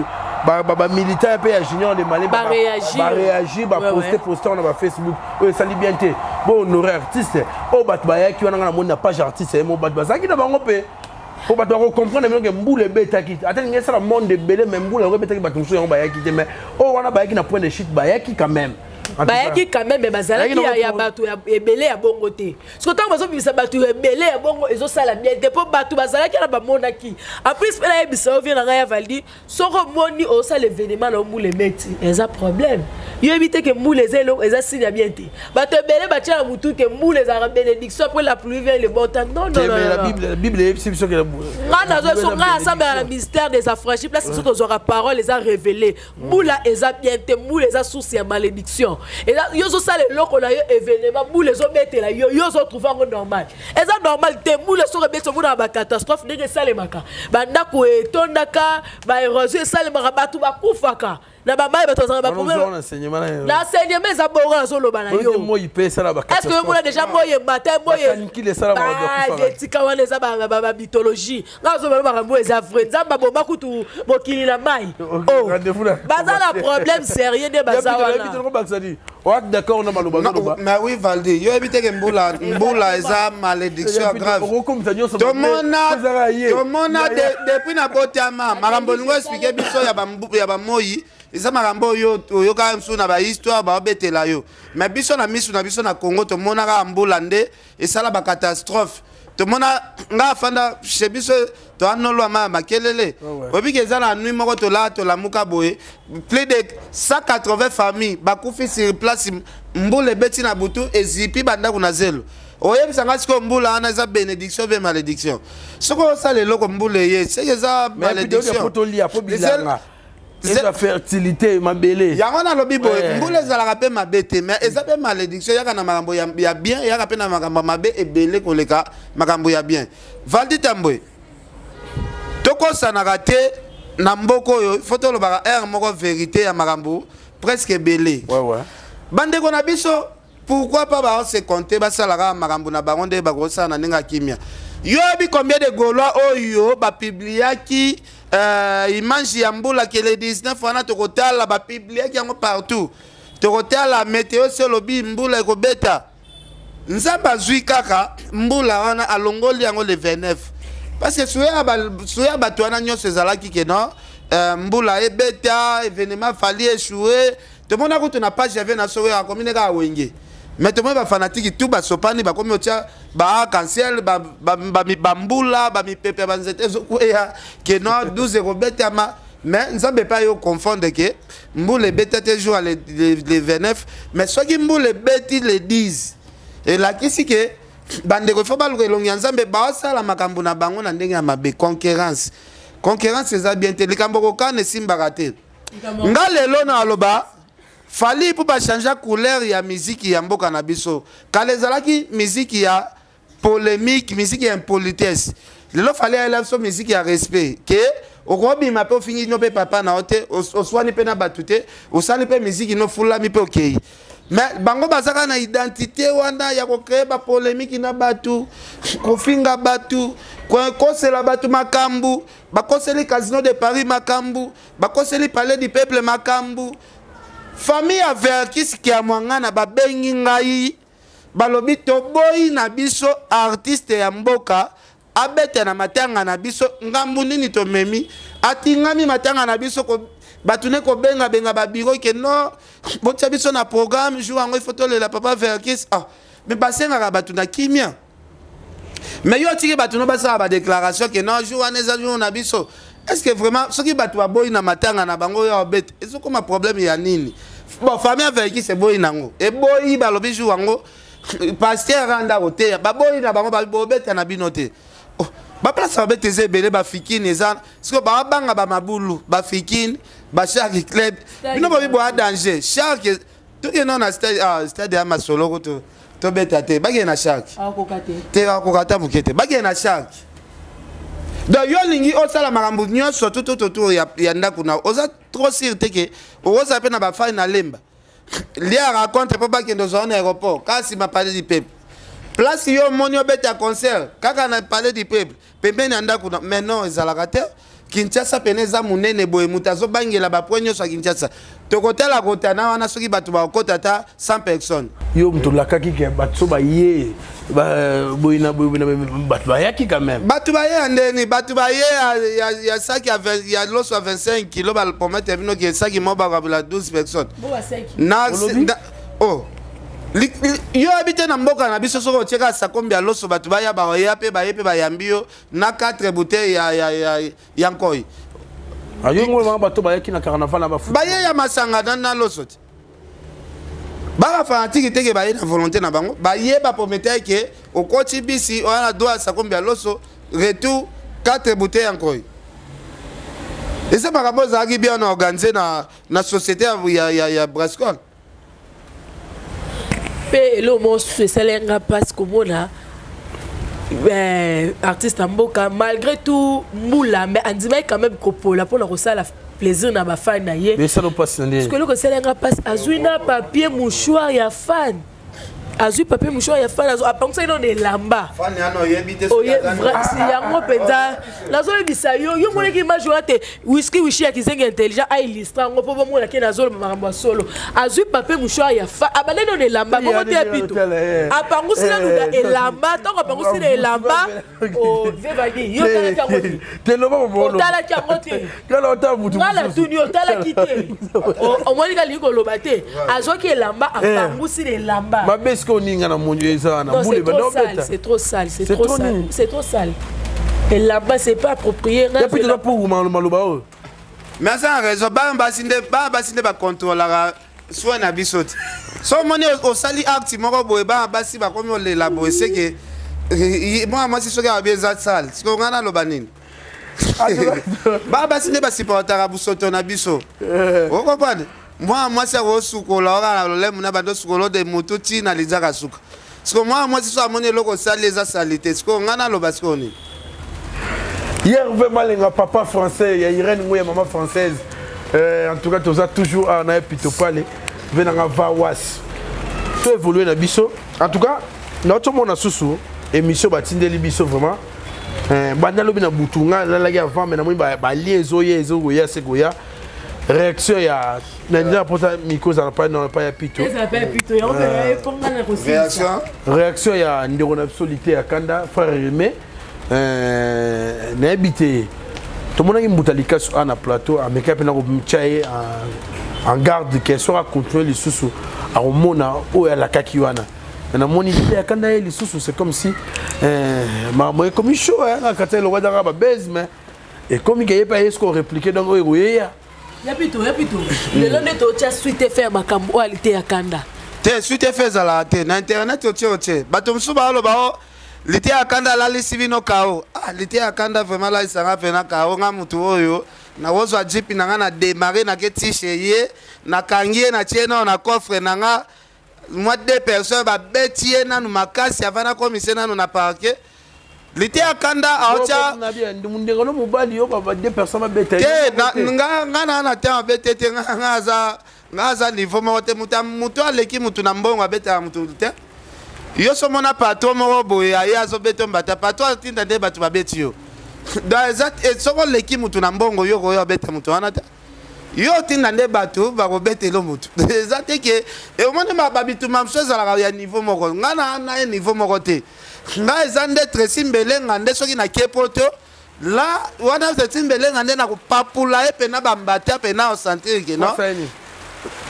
ba militaire pe ya Junior de Malé ba réagir ba poster na ba Facebook o ça li bien té bon honorer artiste o bat ba yaki wana na moni na page artiste mo bat bazaki na bango pe pour ba comprendre que mbule betaki atteindre ça le monde de belé même mbule betaki ba tumso ba yaki te mais o wana ba yaki na point de shit ba yaki quand même bayaki quand même mais bazalaki ya bato ya ebele ya bongo te parce que tant bazo bimisa bato ebele ya bongo ezo sala bien te po bato bazalaki na ba monaki en plus pela ebisa ovie na ya Valdi soko moni o sala événement na mbule meti eza problème yo éviter que mbule zelo eza signe bien te bato ebele batia na mutu que mbule za bénédiction après la pluie vient le bon temps non la bible est c'est que ngana zo so ngana ensemble la mystère des affranchis place que tu auras parole les a révélé mbula eza bien te mbule eza source ya malédiction. Et là, yo so sale loko na yo événement boule zo metela yo so trouver normal. Et ça normal te boule so rebetso muna ba catastrophe ndenge sale maka. Banda ko etondaka ba érosion sale maka batu ba kufaka. Na ba mai bato za ba problème. L'enseignement za bonga zo loba na yo. Est-ce que vous déjà moye matin moye qui les sala ba kufaka. Tika wana za ba mythologie. Ngazo ba ba mbo za vrai. Za ba bomba kutu mokili na mai. Oh. Baza la problème sérieux de baza wana. D'accord, on a mal au bas. Mais oui, Valdi, yo éviter que Mboula eza malédiction grave. Tout le monde a depuis na botiama, marambo ngo expliquer biso ya ba moyi. Eza marambo yo ka msu na ba histoire ba betela yo. Mais biso na misu na biso na Congo to mona ka Mboula nde esala ba catastrophe. To mona nga fanda chez biso to anolo ma makelele. Obi ke za na nuit moko to la muka boye. Plus de 180 familles bakufi sur place mbule beti na butu ezipi banda kuna zelo. Oye bisanga siko mbula ana za bénédiction ve malédiction. Soko ça le loko mbule ye, c'est que ça malédiction. C'est la fertilité mabele. Yango na lobi boye mbule za la rapé mabete mais eza pe malédiction yaka na makambo ya bien yaka pe na makambo mabe ebele koleka makambo ya bien. Valdi Tambwe. Toko sanaka te na mboko yo photo lo ba air moko vérité ya makambo presque belé. Ouais. Bande ko na biso pourquoi pas ba se compter ba sala makambo na bango nde ba ko sana ninga kimia. Yo bi combien de Gaulois oyo ba publier ki image ya mbula que le 19 wana to kotala ba publier ki yango partout. To kotala météo sur le bi mbula ko beta. Nzamba zui kaka mbula wana alongoli yango le 29. Parce que souya batuana nyonso ezalaki ke non mbula ebeta événement fali échouer tout le monde a na page j'avais na sowe a commune ka wenge mais tout le monde ba fanatique tout ba sopani ba komi otia ba cancel ba mbula ba mi pepe ba nzete zo ya que non 12 robeta ma mais nzambe pas yo confondre que mbula beta te jour le 29 mais soit qui mbula beti le 10 et là qu'est-ce que bande ko foba lo longi nzambe ba sala makambo na bango na ndenge ya mabe concurrence eza bien te likambo ko kana simbaka te nga lelo na aloba fali pour ba changer couleur ya musique ya mboka na biso kale ezalaki musique ya polémique musique ya impolitesse lelo fali ya so musique ya respect ke okobi ma pe fini no pe papa na ote oswani pe na batute osali pe musique no fulami pe okay mais bango bazaka na identité wana ya ko créer ba polémique na batu kofinga batu kosela batu makambu bakoseli casino de Paris makambu bakoseli palais du peuple makambu famille averkis ki ya mwangana babengi ngai balobi toboyi na biso artiste ya mboka abete na matanga na biso ngambu nini tomemi atingami matanga na biso ko batune ko benga ba biro ke no botia biso na programme jour ngo photo la papa verkis mais basenga batuna kimia mais yo tiki batuna basa ba déclaration que non jour aneza jour na biso est-ce que vraiment ce qui batu boy na matanga na bango yo bete eso comme problème ya nini bon famille verkis c'est boy nango e boy balobi jour ngo pasteur randa côté ba boy na bango ba bete na binote ba place ba bete zebele ba fikini eza parce que ba banga ba mabulu ba fikini ba chaque club bino ba bibo a danger chaque tout que non na stade ya masolo to beta te ba na chaque te ba ko kata bukete ba na chaque donc yo lingi o sala makambo nyonso tout ya ndako na oza trop sûr te que oza pe na ba fa na lemba lia raconte pas ba ke dans un aéroport kasi ma parler du peuple place yo monio beta concert kaka na parler du peuple pembeni ya ndako na mais non ezalaka te Kinshasa peneza munene boye mutazo bangela ba poinyo so Kinshasa tokotela kotana wana soki batu ba kotata 100 personnes yo mtu lakaki ke batu ba ye boyina batu ba yaki quand même batu ba ye ndeni batu ba ye ya saki ya loso 25 kg ba promettre bino ke saki mo ba la 12 personnes na yo habite na mboka na biso soko cheka sakombi ya loso batu baya ba ya pe ba yambio na 4 bouteilles ya nkoi ayo ngwe ma bato ba yaki na carnaval na ba fu ba ya masanga na loso ba fanatique teke ba na volonté na bango ba ye ba promettre ke okoti bisi o na doa sakombi ya loso retour 4 bouteilles ya nkoi et ça par rapport à qui bien organisé na société ya Brascol pe lo mo selenga parce que mona artiste mboka malgré tout moula mais andima quand même kopola pour la plaisir na ba fan na ye mais ça ne passe pas parce que le selenga passe azuina papier mouchoir ya fan azu papier mouchoir ya fan azu apangsa ino de lamba fan ya no yebite so si yango penza nazo ebisa yo mona ki image wate whisky wishi ya kizenga intelligent a illustra ngo po mona ki nazo makambo solo azu papier mouchoir ya fan abale no de lamba ko te apito apangusi na luda elamba tango apangusi na elamba o vevadi yo tala kango te lo ba bo tala kango te kala ota mutu wala tuni o tala kite o moni ka liko lobate azo ki elamba apangusi na elamba c'est trop sale, c'est trop sale. Et là-bas, c'est pas approprié. Mais ça a raison, ba contrôler soit na bisote. So moni au sali acte moko boye ba basi ba komi le labo c'est que moi si soka bien ça sale. Ce qu'on a lo banini. Ba basi ne ba supporter abusoto na biso. Vous comprenez? Moi c'est au sukola ora le muna bando sukolo de motuti na lizaka suka. Parce que moi si so amone loko sale les saleté. Ce qu'on a lo baskoni. Hier vraiment les papa français, il y a Irène Mouya maman française. En tout cas, tu as toujours à na pito parler. Venanga vawas. Tu évoluer na biso. En tout cas, notre monde a sous émission batindeli biso vraiment. Bandalo bina butunga la la avant mais na moi ba liezo yezo se goya. Réaction ya nanja pour ça micro ça pas ya pito. Ça pas pito, on peut réaction ya ndeko na solité ya Kanda frère Remé na habité tout le monde a une boutalika sur un plateau avec un en garde qui sera contrôlé les sous à Romona ou à la Kakiwana. Na moni ya kanda les sous c'est comme si maman comme chaud hein quand le roi d'arabe baise mais et comme il y a pas est-ce qu'on répliquer dans le ya plutôt le long de toi suite faire makamboalité ya kanda te suite faire za la te na internet otie bato msuba lo ba lité ya kanda la lisivino kao lité ya kanda vraiment la isanga pena kao nga mutu oyo na wozo jipi na nga na démarrer na ke t-shirt na kangie na tiena na coffre na nga moi 2 personnes ba betie na nu makasi avana commissaire na na parquet lité ya kanda aocha na bien ndengolo mobali yo ba 2 personnes ba bete nga na temps betete nga za niveau mote mutu aleki mutu na mbongo abeta mutu te yo so mona patron mo boye ya zo beto mbata patron tinda de batu ba beti yo dans exact et soko leki mutu na mbongo yo ko yo beta mutu wana ta yo tinda nde batu ba ko betelo mutu exact ke e o mona ba bitu mamso za la ya niveau moko ngana na niveau moko te nga ezande tresimbele ngande soki na kepoto la wana tresimbele ngande na ko papula e pena ba mbata pena au centre ke no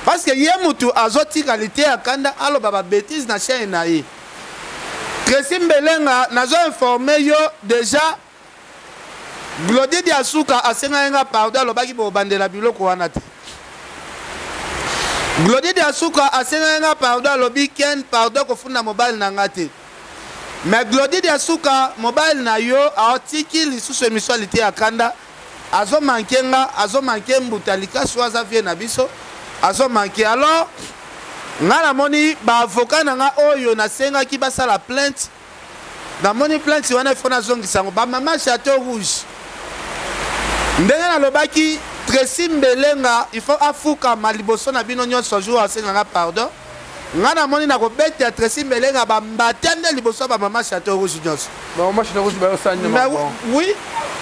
parce que yé mutu azoti qualité ya kanda alo baba bêtise na chaîne na yi tresimbelenga nazo informer yo déjà Glodie Diasuka asenga nga pardon lobaki bo bandela biloko wana te Glodie Diasuka asenga nga pardon lobi ken pardon ko funda mobile na ngate mais Glodie Diasuka mobile na yo artiki lisusu émission ya kanda azo manke mbutalika swaza vie na biso azo manke alors ngana moni ba avocat nga oyo na senga ki basala plainte na moni plainte wana fona zongisa ba mama Château Rouge ndenge na lobaki tresimbelenga il faut afuka maliboso na bino nyonso jour asenga nga pardon ngana moni na ko bete tresimbelenga ba mbatende liboso ba mama Château Rouge nyonso ba mama Château Rouge ba osanya oui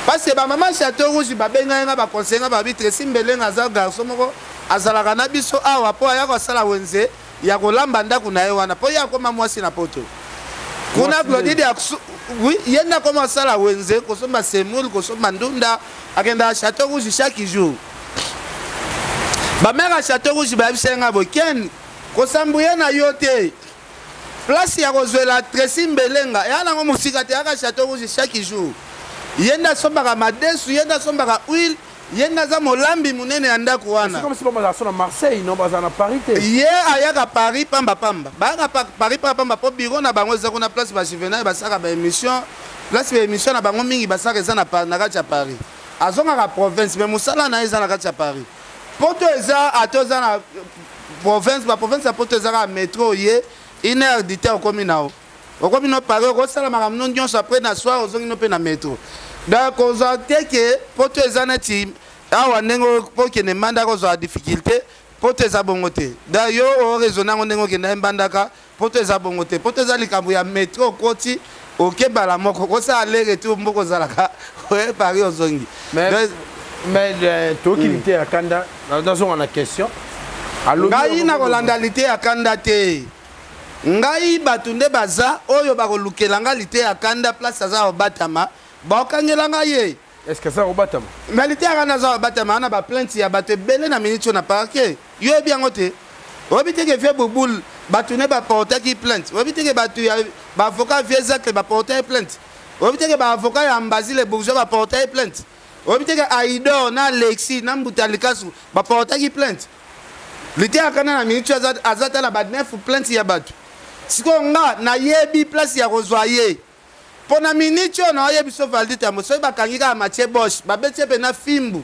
parce que ba mama Château Rouge ba benga nga ba conseiller ba bi tresimbelenga za garçon moko azalaka na biso awa po ya ko sala wenze ya kolamba ndako na ye wana po ya koma mwasi na poto kuna Glodie oui yenda koma sala wenze kosomba semoule kosomba ndunda akenda Château Rouge chaque jour ba mère Château Rouge ba bisenga boken kosambuye na yote place ya kozwela tresimbelenga ya nango musika te aka Château Rouge chaque jour yenda sombaka madesu yenda sombaka huile yenda za molambi munene ya ndako wana c'est comme si pas à Marseille non pas à Paris te ye ayaka Paris pamba ba Paris pamba po bureau na bango za kuna place ba Juvenal ba saka ba émission place ba émission na bango mingi ba saka za na kati ya Paris azonga ka province mais musala na eza na kati ya Paris poto eza atoza na province ba province ya poto eza ka métro ye 1 heure du temps komi nao okomi no Paris ko sala makamno nyonso après na soir ozongi no pe na métro donc ozate ke poto eza neti awa ndengo poke ne manda ko za difficulté poto eza bongo te da yo o raisonnango ndengo ke na mbandaka poto eza bongo te poto eza likambo ya métro koti OK bala moko ko sa aller retour mboko zalaka ouais Paris ozongi mais tokilité ya kanda dans une question ngai na kolandalité ya kanda te ngai batunde baza oyo bakolukela ngalite ya kanda place aza obatama bakangela ngai est-ce que ça obatama ngalite ya kanda za obatama na ba plainte ya bato belé na minute na parquet yo bien ote obite ke fait bouboule batunde ba porter ki plainte obite ke batu ya ba avocat viezacle ba porter plainte obite ke ba avocat ya Mbazile bourgeois ba porter plainte obite ke Aido na Lexi na Mbutalikasu ba porter ki plainte lite ya kanda na minute azata la ba 9 plainte ya batu siko nga na yebi place ya kozwaye pona minute na yebi so valide ta moso ba kangika Mathieu Bosch ba betie pe na fimbu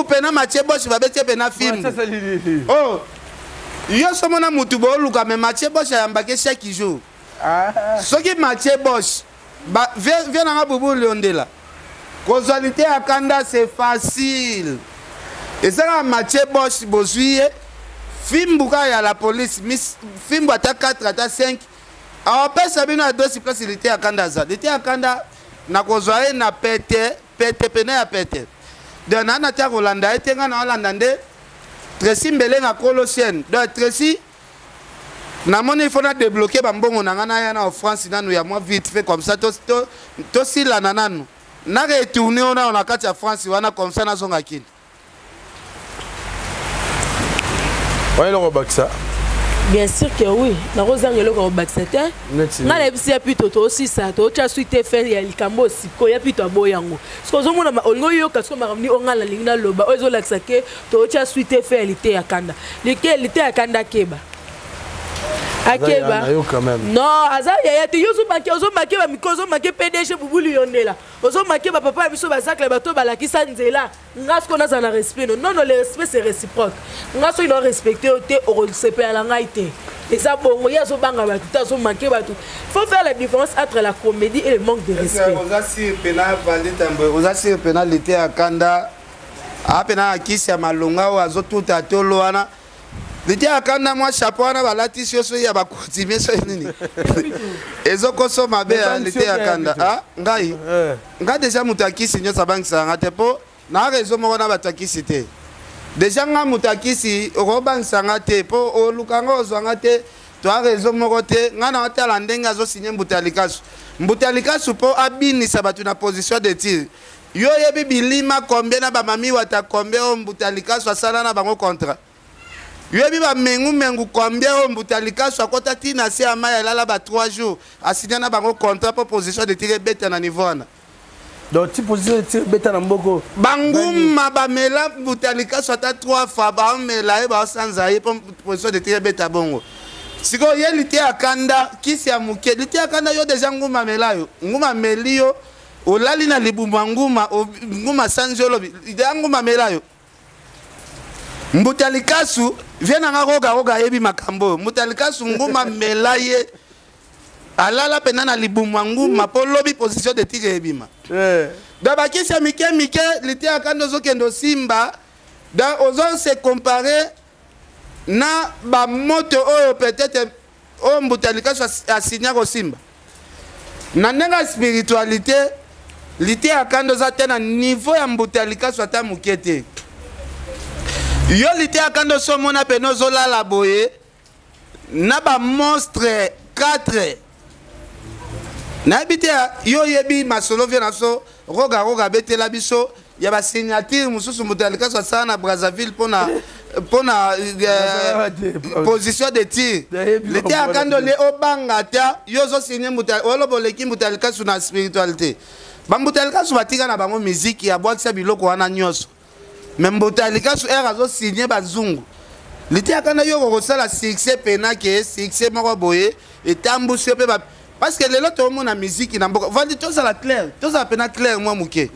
pe na Mathieu Bosch ba betie pe na fimbu oh yo so mona mutu bo luka me Mathieu Bosch ya mbake chaque jour soki Mathieu Bosch ba vient na bubu leondela causalité ya kanda c'est facile et ça Mathieu Bosch bozuye fimbu ka ya la police fimbu ata 4 ata 5 a pesa bino a dosi place il était à Kandaza il était à Kanda na kozwaye na pete pena ya pete de na ta Rolanda etenga na Rolanda nde Tracy mbele na Colossienne donc Tracy na moni il faut na débloquer ba mbongo na ngana ya na en France nanu ya moi vite fait comme ça to sila nananu na retourner on a kati ya France wana comme ça na zonga kini. Ouais, le Baksa. Bien sûr que oui. Na rozanga le Baksa te. Na le bisi ya pito to aussi ça to cha suite fait ya likambo siko ya pito aboyango. Parce que zomona ongo yo kasko maramni ongala lingna loba ozo laksake to cha suite fait lité ya kanda. Lité ya kanda keba. Akeba. Non, aza ya te yozo makeba mikozo make PDG bubuli yondela. Ozo makeba papa biso bazakla bato balakisa nzela. Ngasko na za na respect. Non, le respect c'est réciproque. Ngasko il doit respecter au respect à la ngaite. Et ça bon, il y a zo banga bato, zo makeba bato. Faut faire la différence entre la comédie et le manque de respect. Oza si pena vandi tambo. Oza si penalité à kanda. A pena akisi ya malonga o azo tout à tolo wana. Liti akanda moi chapeau na balati soso ya ba continuer so nini. Ezoko so mabe liti akanda. Ah ngai. Nga déjà mutakisi nyo sabangisa ngate po na rezo mo na batakisi te. Déjà nga mutakisi robangisa ngate po o lukango zo ngate to rezo mo te nga na tala ndenga zo signer Mbutalikasu. Mbutalikasu po abinisa batu na position de tir. Yo yebi bilima combien na ba mami wata combien o Mbutalikasu asala na bango contrat. Yebi ba mengu combien o Mbutalikasu akota tina se amaya lala ba 3 jours asigné na bango contrat pour position de tir beta na niveau na. Donc tu position de tir beta na mboko. Banguma ba mela Mbutalikasu ata 3 fois ba mela e ba sanza pour position de tir beta bongo. Siko ye lité akanda kisi ya muke lité akanda yo déjà nguma mela yo nguma melio olali na libumba nguma sanzo lobi nguma mela yo. Mbutalikasu viena nga roga yebi makambo Mbutalikasu nguma melaye alala pena na libumba nguma po lobi position de tir ebima daba kisa mike lité akanda zo kendo simba da ozo se comparer na ba moto oyo peut-être o Mbutalikasu asigna ko simba na nenga spiritualité lité akanda za tena niveau ya Mbutalikasu ata mukete yo lité akanda so mona peno zo la boye na ba monstre 4 na bité yo yebi masolo vient so roga betela biso ya ba signature mususu Mbutalikasu asana na Brazzaville pona position de tir l'été akando le obangata yozo signé Mbutalikasu Mbutalikasu na spiritualité ba Mbutalikasu batika na bango musique ya boxa biloko wana nyoso même Mbutalikasu azo signé bazungu l'été akando yo ko sala succès pena ke succès moko boye etambusi pe ba parce que les autres ont na musique na mboka vandi tout ça la clair tout ça pena clair moi muke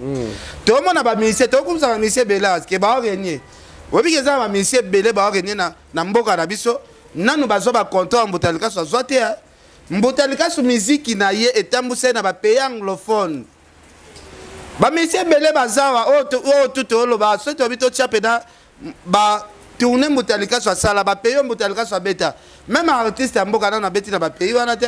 to mo na ba ministère to comme ça ba ministère belaz ke ba orenie obi keza ba ministère belé ba orenie na mboka na biso nanu bazo ba contrat Mbutalikasu azote Mbutalikasu musique na ye etambusi na ba pays anglophone ba ministère belé bazawa o tout olo ba so to bito tia pena ba tourner Mbutalikasu asala ba pays Mbutalikasu abeta même artiste ya mboka na beti na ba pays wana te.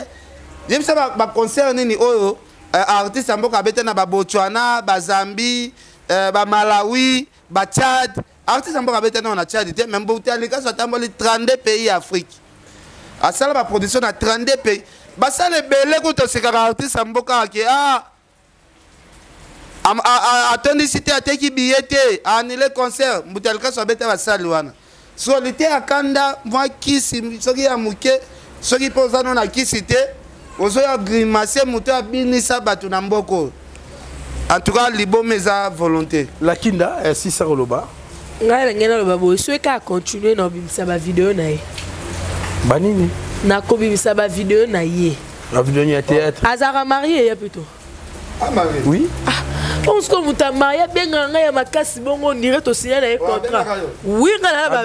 Je sais pas concert nini oyo artiste amboka beta na ba Botswana, ba Zambie, ba Malawi, ba Tchad. Artiste amboka beta na Tchad te même Mbutalikasu atamboli 32 pays Afrique. Asala ba production na 32 pays. Ba sala belé ko to sekaka artiste amboka ke attendi cité ateki billet annulé concert Mbutalikasu beta ba sala wana. So lité akanda moi kisi soki ya muke soki pozano na kisi te ozo ya grimacer muto abinisa batu na mboko. En tout cas libo meza volonté la kinda si ça roloba ngai ngena loba bo souhaita continuer na bimisa ba vidéo na ye banini na ko bimisa ba vidéo na ye la vidéo ni théâtre azara marié ya plutôt marié oui on se comme ta marié benga ngai ya makasi bongo ndire to signer na contrat oui ngala ba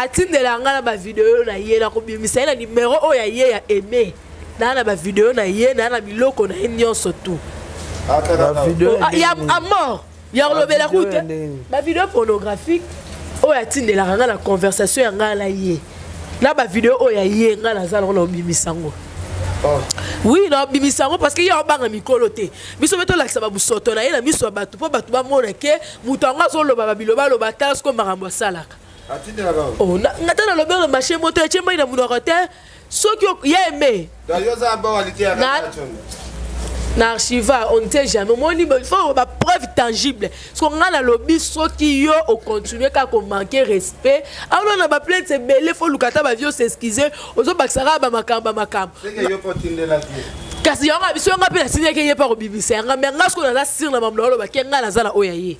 atindela ngala ba vidéo na ye na ko bimisa na numéro o ya ye ya aimé na ba vidéo na ye na biloko na nyonso tout la vidéo ya à mort ya lobela route ba vidéo pornographique o ya tindela ngala na conversation ya ngala ye na ba vidéo o ya ye ngala za lo bimisango oui non bimisango parce que ya banga mikolo te biso beto lakisa ba busoto na ye na miso batu po batu ba mona ke mutanga zo lo ba biloba lo batas ko marambo salaka atindela ba oh ngata na lobelo marché moto ya chemba ina munokote soki ya aimé na archiva on ne sait jamais il faut ba preuve tangible parce qu'on a lobby so qui yo au continuer quand on manquer respect alors on a ba plainte c'est belé faut lukata ba vieux s'excuser ozo baksara ba makamba c'est que yo potinde la vie kasi yo nga biso nga pe na signé que yé pas obibisa nga mais nga ce qu'on a sur na mamlo ba kenga na zala oyaye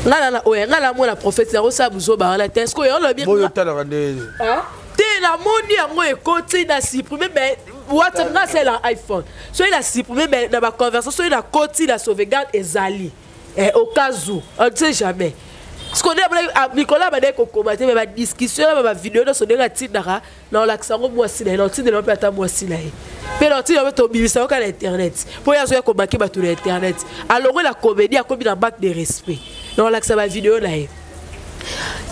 nga na oya nga la mo la prophète ya osa buzo ba la test ko yo lo bien boyo tala rande te la moni yango ekoti na supprimer ben WhatsApp nga c'est l'iPhone so il a supprimé ben dans ma conversation il a koti la sauvegarde ezali au cas où on ne sait jamais ce qu'on est Nicolas m'a dit qu'on commentait ma discussion ma vidéo dans son tinara dans l'accent moi si là l'outil de l'empêche à moi si là mais l'outil on va oublier ça sur internet pour y avoir combattre ba sur internet alors la comédie a comme dans bac de respect dans l'accent ma vidéo là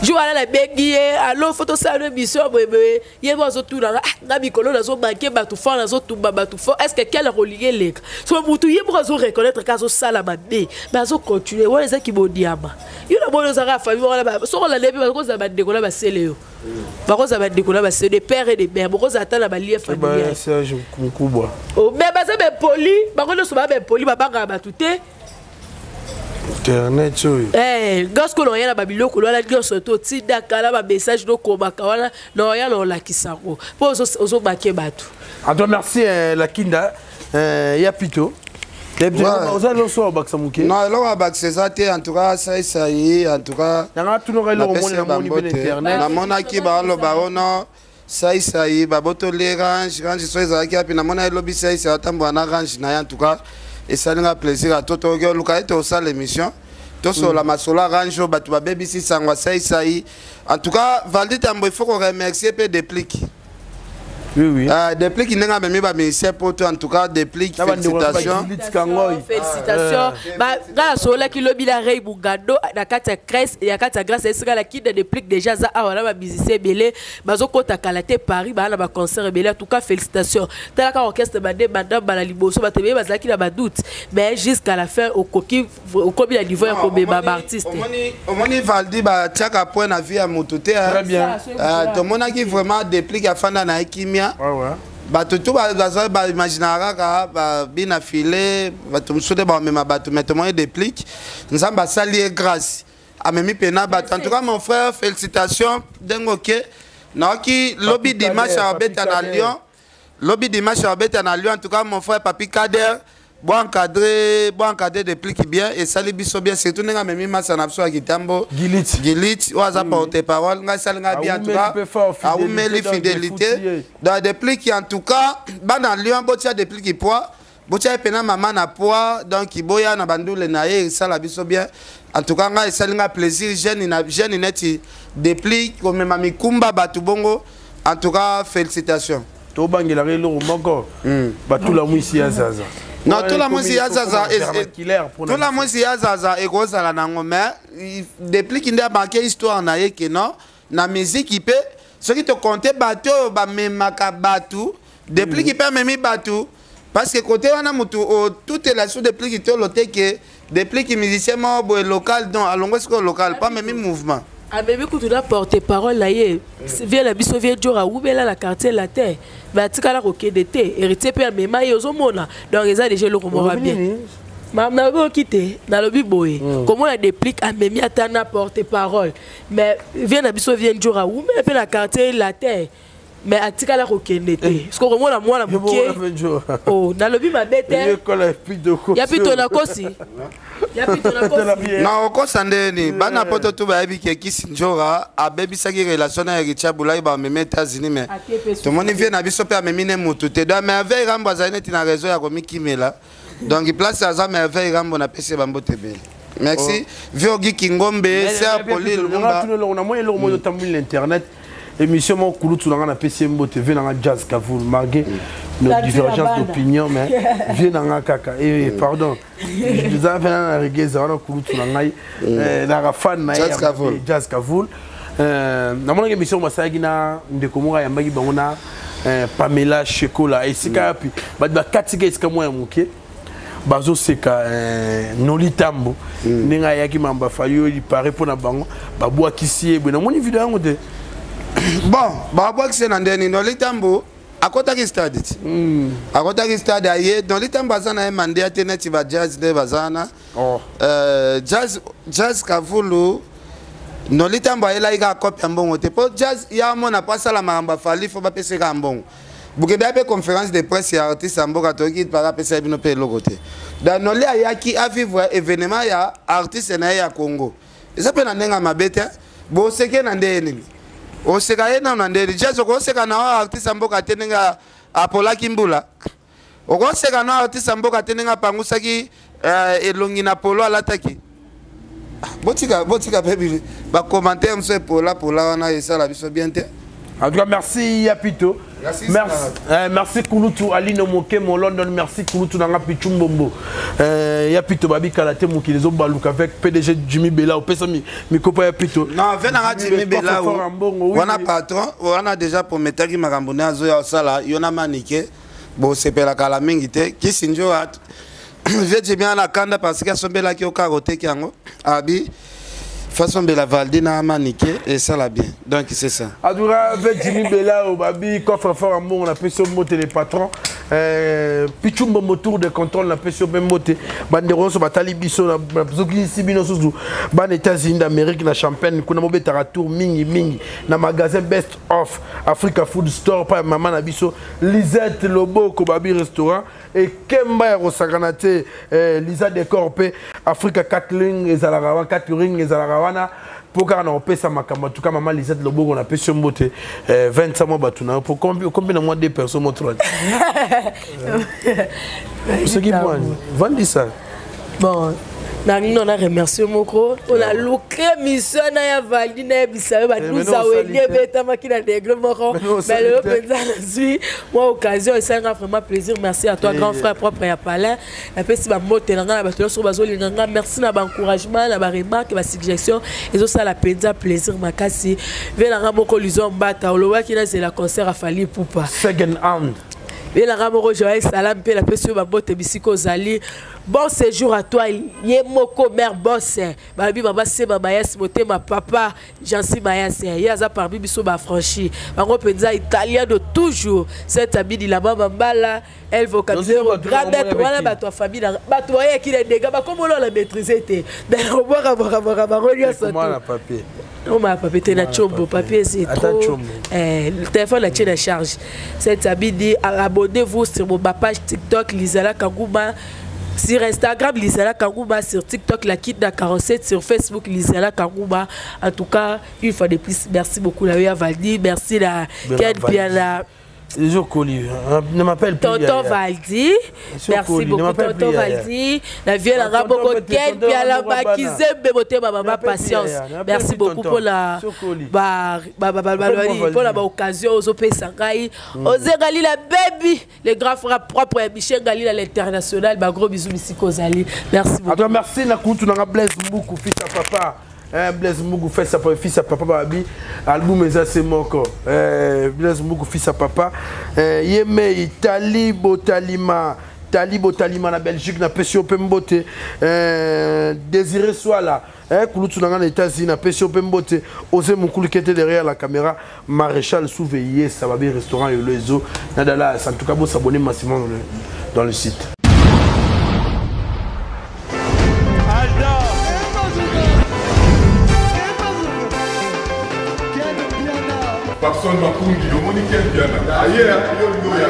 je vois la béguier alors photo ça de mission bébé il va zo tout là na bikolo na zo banquer ba tout fort na zo tout ba tout fort est-ce que quel relier les so mutu il va zo reconnaître ka zo sala ba bé ba zo continuer wala za ki bodiama il a bon za ra famille wala ba so la lebi ba ko za ba décoller ba sele yo ba ko za ba décoller ba sele des pères et des mères ba ko za ta la ba lié familial c'est je kuba oh mais ba za be poli ba ko so ba be poli ba banga ba touté internet gosko no yana babilo ko la dio soto ti dakala ba message do ko bakawala no ya lo la kisako po ozo baké batu en toi merci la kinda ya pito oza loso wa baksa muke non lo wa baksa ça te en tout cas ça y en tout cas nanga tuno ka lo moni ben internet na mona ki ba lo ba ono ça y ba boto les range so ezaki api na mona lobi ça atambo na range na en tout cas et ça nous a plaisir à tout le monde qui au salle l'émission tout sur la masola range batu ba baby si sangwa ça en tout cas Valdi Tambo il faut qu'on remercie peu Déplique oui Déplique il n'a même pas ministère pour toi en tout cas Déplique félicitations bah grâce au là qui lobby la rei bugado na kata Grèce et ya kata grâce est la qui de Déplique déjà ça voilà ba musicien belé bazo kota kalaté Paris ba na ba concert belé en tout cas félicitations tala ka orchestre ba de madame ba la liboso ba tebe bazaki na ba doute mais jusqu'à la fin au coquille au combien la niveau ko be ba artiste omoni Valdi ba tiaka point na vie à mototé très bien to monaki vraiment Déplique afanda na ekimia bato tout ba imaginera ka bina filé bato msude ba mema bato mettons Déplique nzamba sali grâce a memi pena bato en tout cas mon frère félicitations dengoke naoki lobby dimanche à beta na Lyon lobby dimanche à beta na Lyon en tout cas mon frère Papi Kader bon encadré Déplique bien et sali biso bien surtout nga memi masa na biso akitambo Gilit oza porte parole nga salinga bien en tout cas a umeli fidélité dans Déplique en tout cas ba na Lyon botia Déplique poids botia pena maman na poids donc iboya na bandule na ye sala biso bien en tout cas nga salinga plaisir jeune neti Déplique comme mami kumba batu bongo en tout cas félicitations to bangela relo moko batu la mwisi ya zaza non tout la musique ya zaza et gros à la mais depuis qu'il a marqué histoire na ye que non na musique il peut ce qui te comptait bateau ba même makabatu depuis qu'il peut même bateau parce que côté on a mutu tout est là sur depuis qu'il te loté que depuis qu'il musicien local donc alongo ce local pas même mouvement ah bébé quand tu dois porter parole là yé vient la biso vient jora ou là la quartier la terre ba tikala ko KDT héritier pe mema yozo mona donc ils a déjà le remora bien maman go quitter dans le biboy comment la Déplique a memi atana porter parole mais vient la biso vient jora ou mais pe la quartier la terre mais atikala ko KDT parce que comment la moi la bouquet oh dans le bi ma bête ya pito na kosi na okosandeni bana poto tu ba ebi ke kisinjora abebisaki relation na Richard Boulay ba meme États-Unis mais tout monde vient na biso pe amemine mutu te do merveille rambo zaineti na réseau ya komikimela donc place za merveille rambo na pese bambo tebe merci Viogi Kingombe c'est Poli Lumba on a moyen le moyen de tambour l'internet émission mon kulutu na PCMbo TV na Jazz Kavoul malgré nos divergences d'opinion mais viens na kaka et pardon nous avons fait un reggae za na kulutu na ngai na fan na Jazz Kavoul na mon émission masaki na ndeko moka ya mbaki bangona Pamela Shekola et sika puis ba katika esika moya muke bazo seka Noli Tambo ninga yaki mamba fayo il paraît pour na bango babwa kisi e na moni vidéo yango te bon babwa kisi na ndeni Noli Tambo akotaki stade akotaki stade aye dans les temps bazana e mande atene ti ba jazz de bazana jazz kavulu no les temps ba ela ika copie mbongo te po jazz ya mona pasa la mamba fali fo ba pese ka mbongo buke ba be conférence de presse ya artiste mboka toki para pese bino pe lokote dans no le ayaki a vivre événement ya artiste na ya Congo eza pe na ndenga mabete bo seke na ndeni o seka yena na ndeni jazo ko seka na artiste mboka tenenga apola kimbula o ko seka na artiste mboka tenenga pangusaki elongi na polo alataki botika baby ba commentaire mso pola wana esa la biso bien te. En tout cas, merci Yapito. Merci Kouloutou Aline Mokemo London. Merci Kouloutou Nanga Pichumbombo. Yapito Babi Kalate Mokilezo Balouk avec PDG Jimmy Bella. Au pesa mi copain Yapito. Non, venanga Jimmy Bella. On a patron, on a déjà pour mettre qui Marambone Azoya Sala, Yona Manike. Bon, c'est pas la calamité. Qui sinjo at. J'ai bien la kanda parce que son bella qui au caroté qui ango. Abi. Façon de la Valdina maniqué et ça l'a bien. Donc c'est ça. Adoura avec Jimmy Bella au Babi, coffre fort en bon, on a pu se monter les patrons. Pichumbo motour de contrôle, on a pu se monter. Banderon sur Batali Bisso, Zoki Sibino Suzu, Ban États-Unis d'Amérique, la Champagne, Kunamobe Taratou, Mingi, na magasin Best of Africa Food Store, pas Maman Nabiso, Lisette Lobo, Kobabi Restaurant, et Kemba Rosaganate, Lisa Decorpe, Africa Catling, et Zalarawan, Catering, et Zalarawan. Pour qu'on a payé ça, en tout cas, maman Lisette Lobo, on a payé sur moté 25 mois batuna. Pour combien de mois de personnes montrent ce qui prend, vendez ça. Bon. On a remercié Moko. On a loué mission à Valdina Bissawe. Nous avons aidé Betama qui a des grands morons. Mais le président, moi, occasion, c'est un vraiment plaisir. Merci à toi, grand frère propre et à Palais. Et puis, si vous avez merci de l'encouragement, de la remarque, de la suggestion. Et ça, la peine, plaisir, Makasi. Venez Moko Luzon Bata. On a c'est la concert à Fali Poupa. Second hand. Et la Ramoro Joël Salam, la personne va botter Bissiko Zali. Bon séjour à toi, Yemoko mère boss. Babi Baba c'est Baba Yes Moté ma papa, Jansi Mayas. Yaza parmi Bisso ba franchi. Bango penza italien de toujours. Cette habit de la baba bala, elle vocabulaire grandette voilà ba toi famille ba toi qui les dégâts ba comment on la maîtriser té. Ben on va relire ça. Comment la papier? On m'a papier t'es na chombo, papier c'est trop. Le téléphone la tient en charge. Cette habit dit abonnez-vous sur mon page TikTok Lizala Kangouba. Sur Instagram, Lizala Kangouba, sur TikTok, la Kid da 47, sur Facebook, Lizala Kangouba. En tout cas, une fois de plus, merci beaucoup, la Valdi, merci la Ken Piana. C'est toujours connu. Ne m'appelle plus. Tonton Valdi. Merci beaucoup, Tonton Valdi. La vieille la Raboko Ken Piana, qui aime béboter ma maman patience. Merci beaucoup pour la occasion aux OP Sangai. Osé Gali la baby. Les grands frères propres, Michel Gali à l'international. Gros bisous, Missy Kozali. Merci beaucoup. Merci, Nakoutou, Nanga Blaise beaucoup, fils à papa. Blaise Mougou fait ça pour fils à papa Babi album c'est mon corps Blaise Mougou fils à papa Yeme Talibo Talima na Belgique na Pesio Pembote Désiré soit là Kouloutou dans les États-Unis na Pesio Pembote Osé Moukoulou qui était derrière la caméra Maréchal Souveillé ça va bien restaurant et le zoo Nadala en tout cas vous s'abonner massivement dans le site. Personne m'a conduit, le monde est bien. Ailleurs, il y a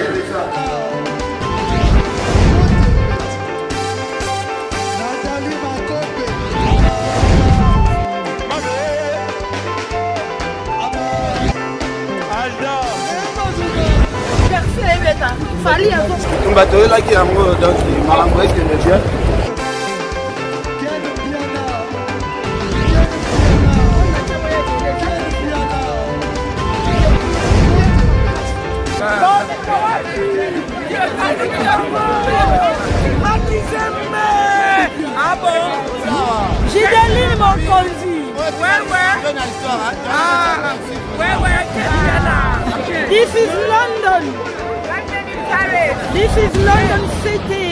Ah bon? J'ai donné mon conduit. Ouais. Ah, ouais. This is London. This is London City.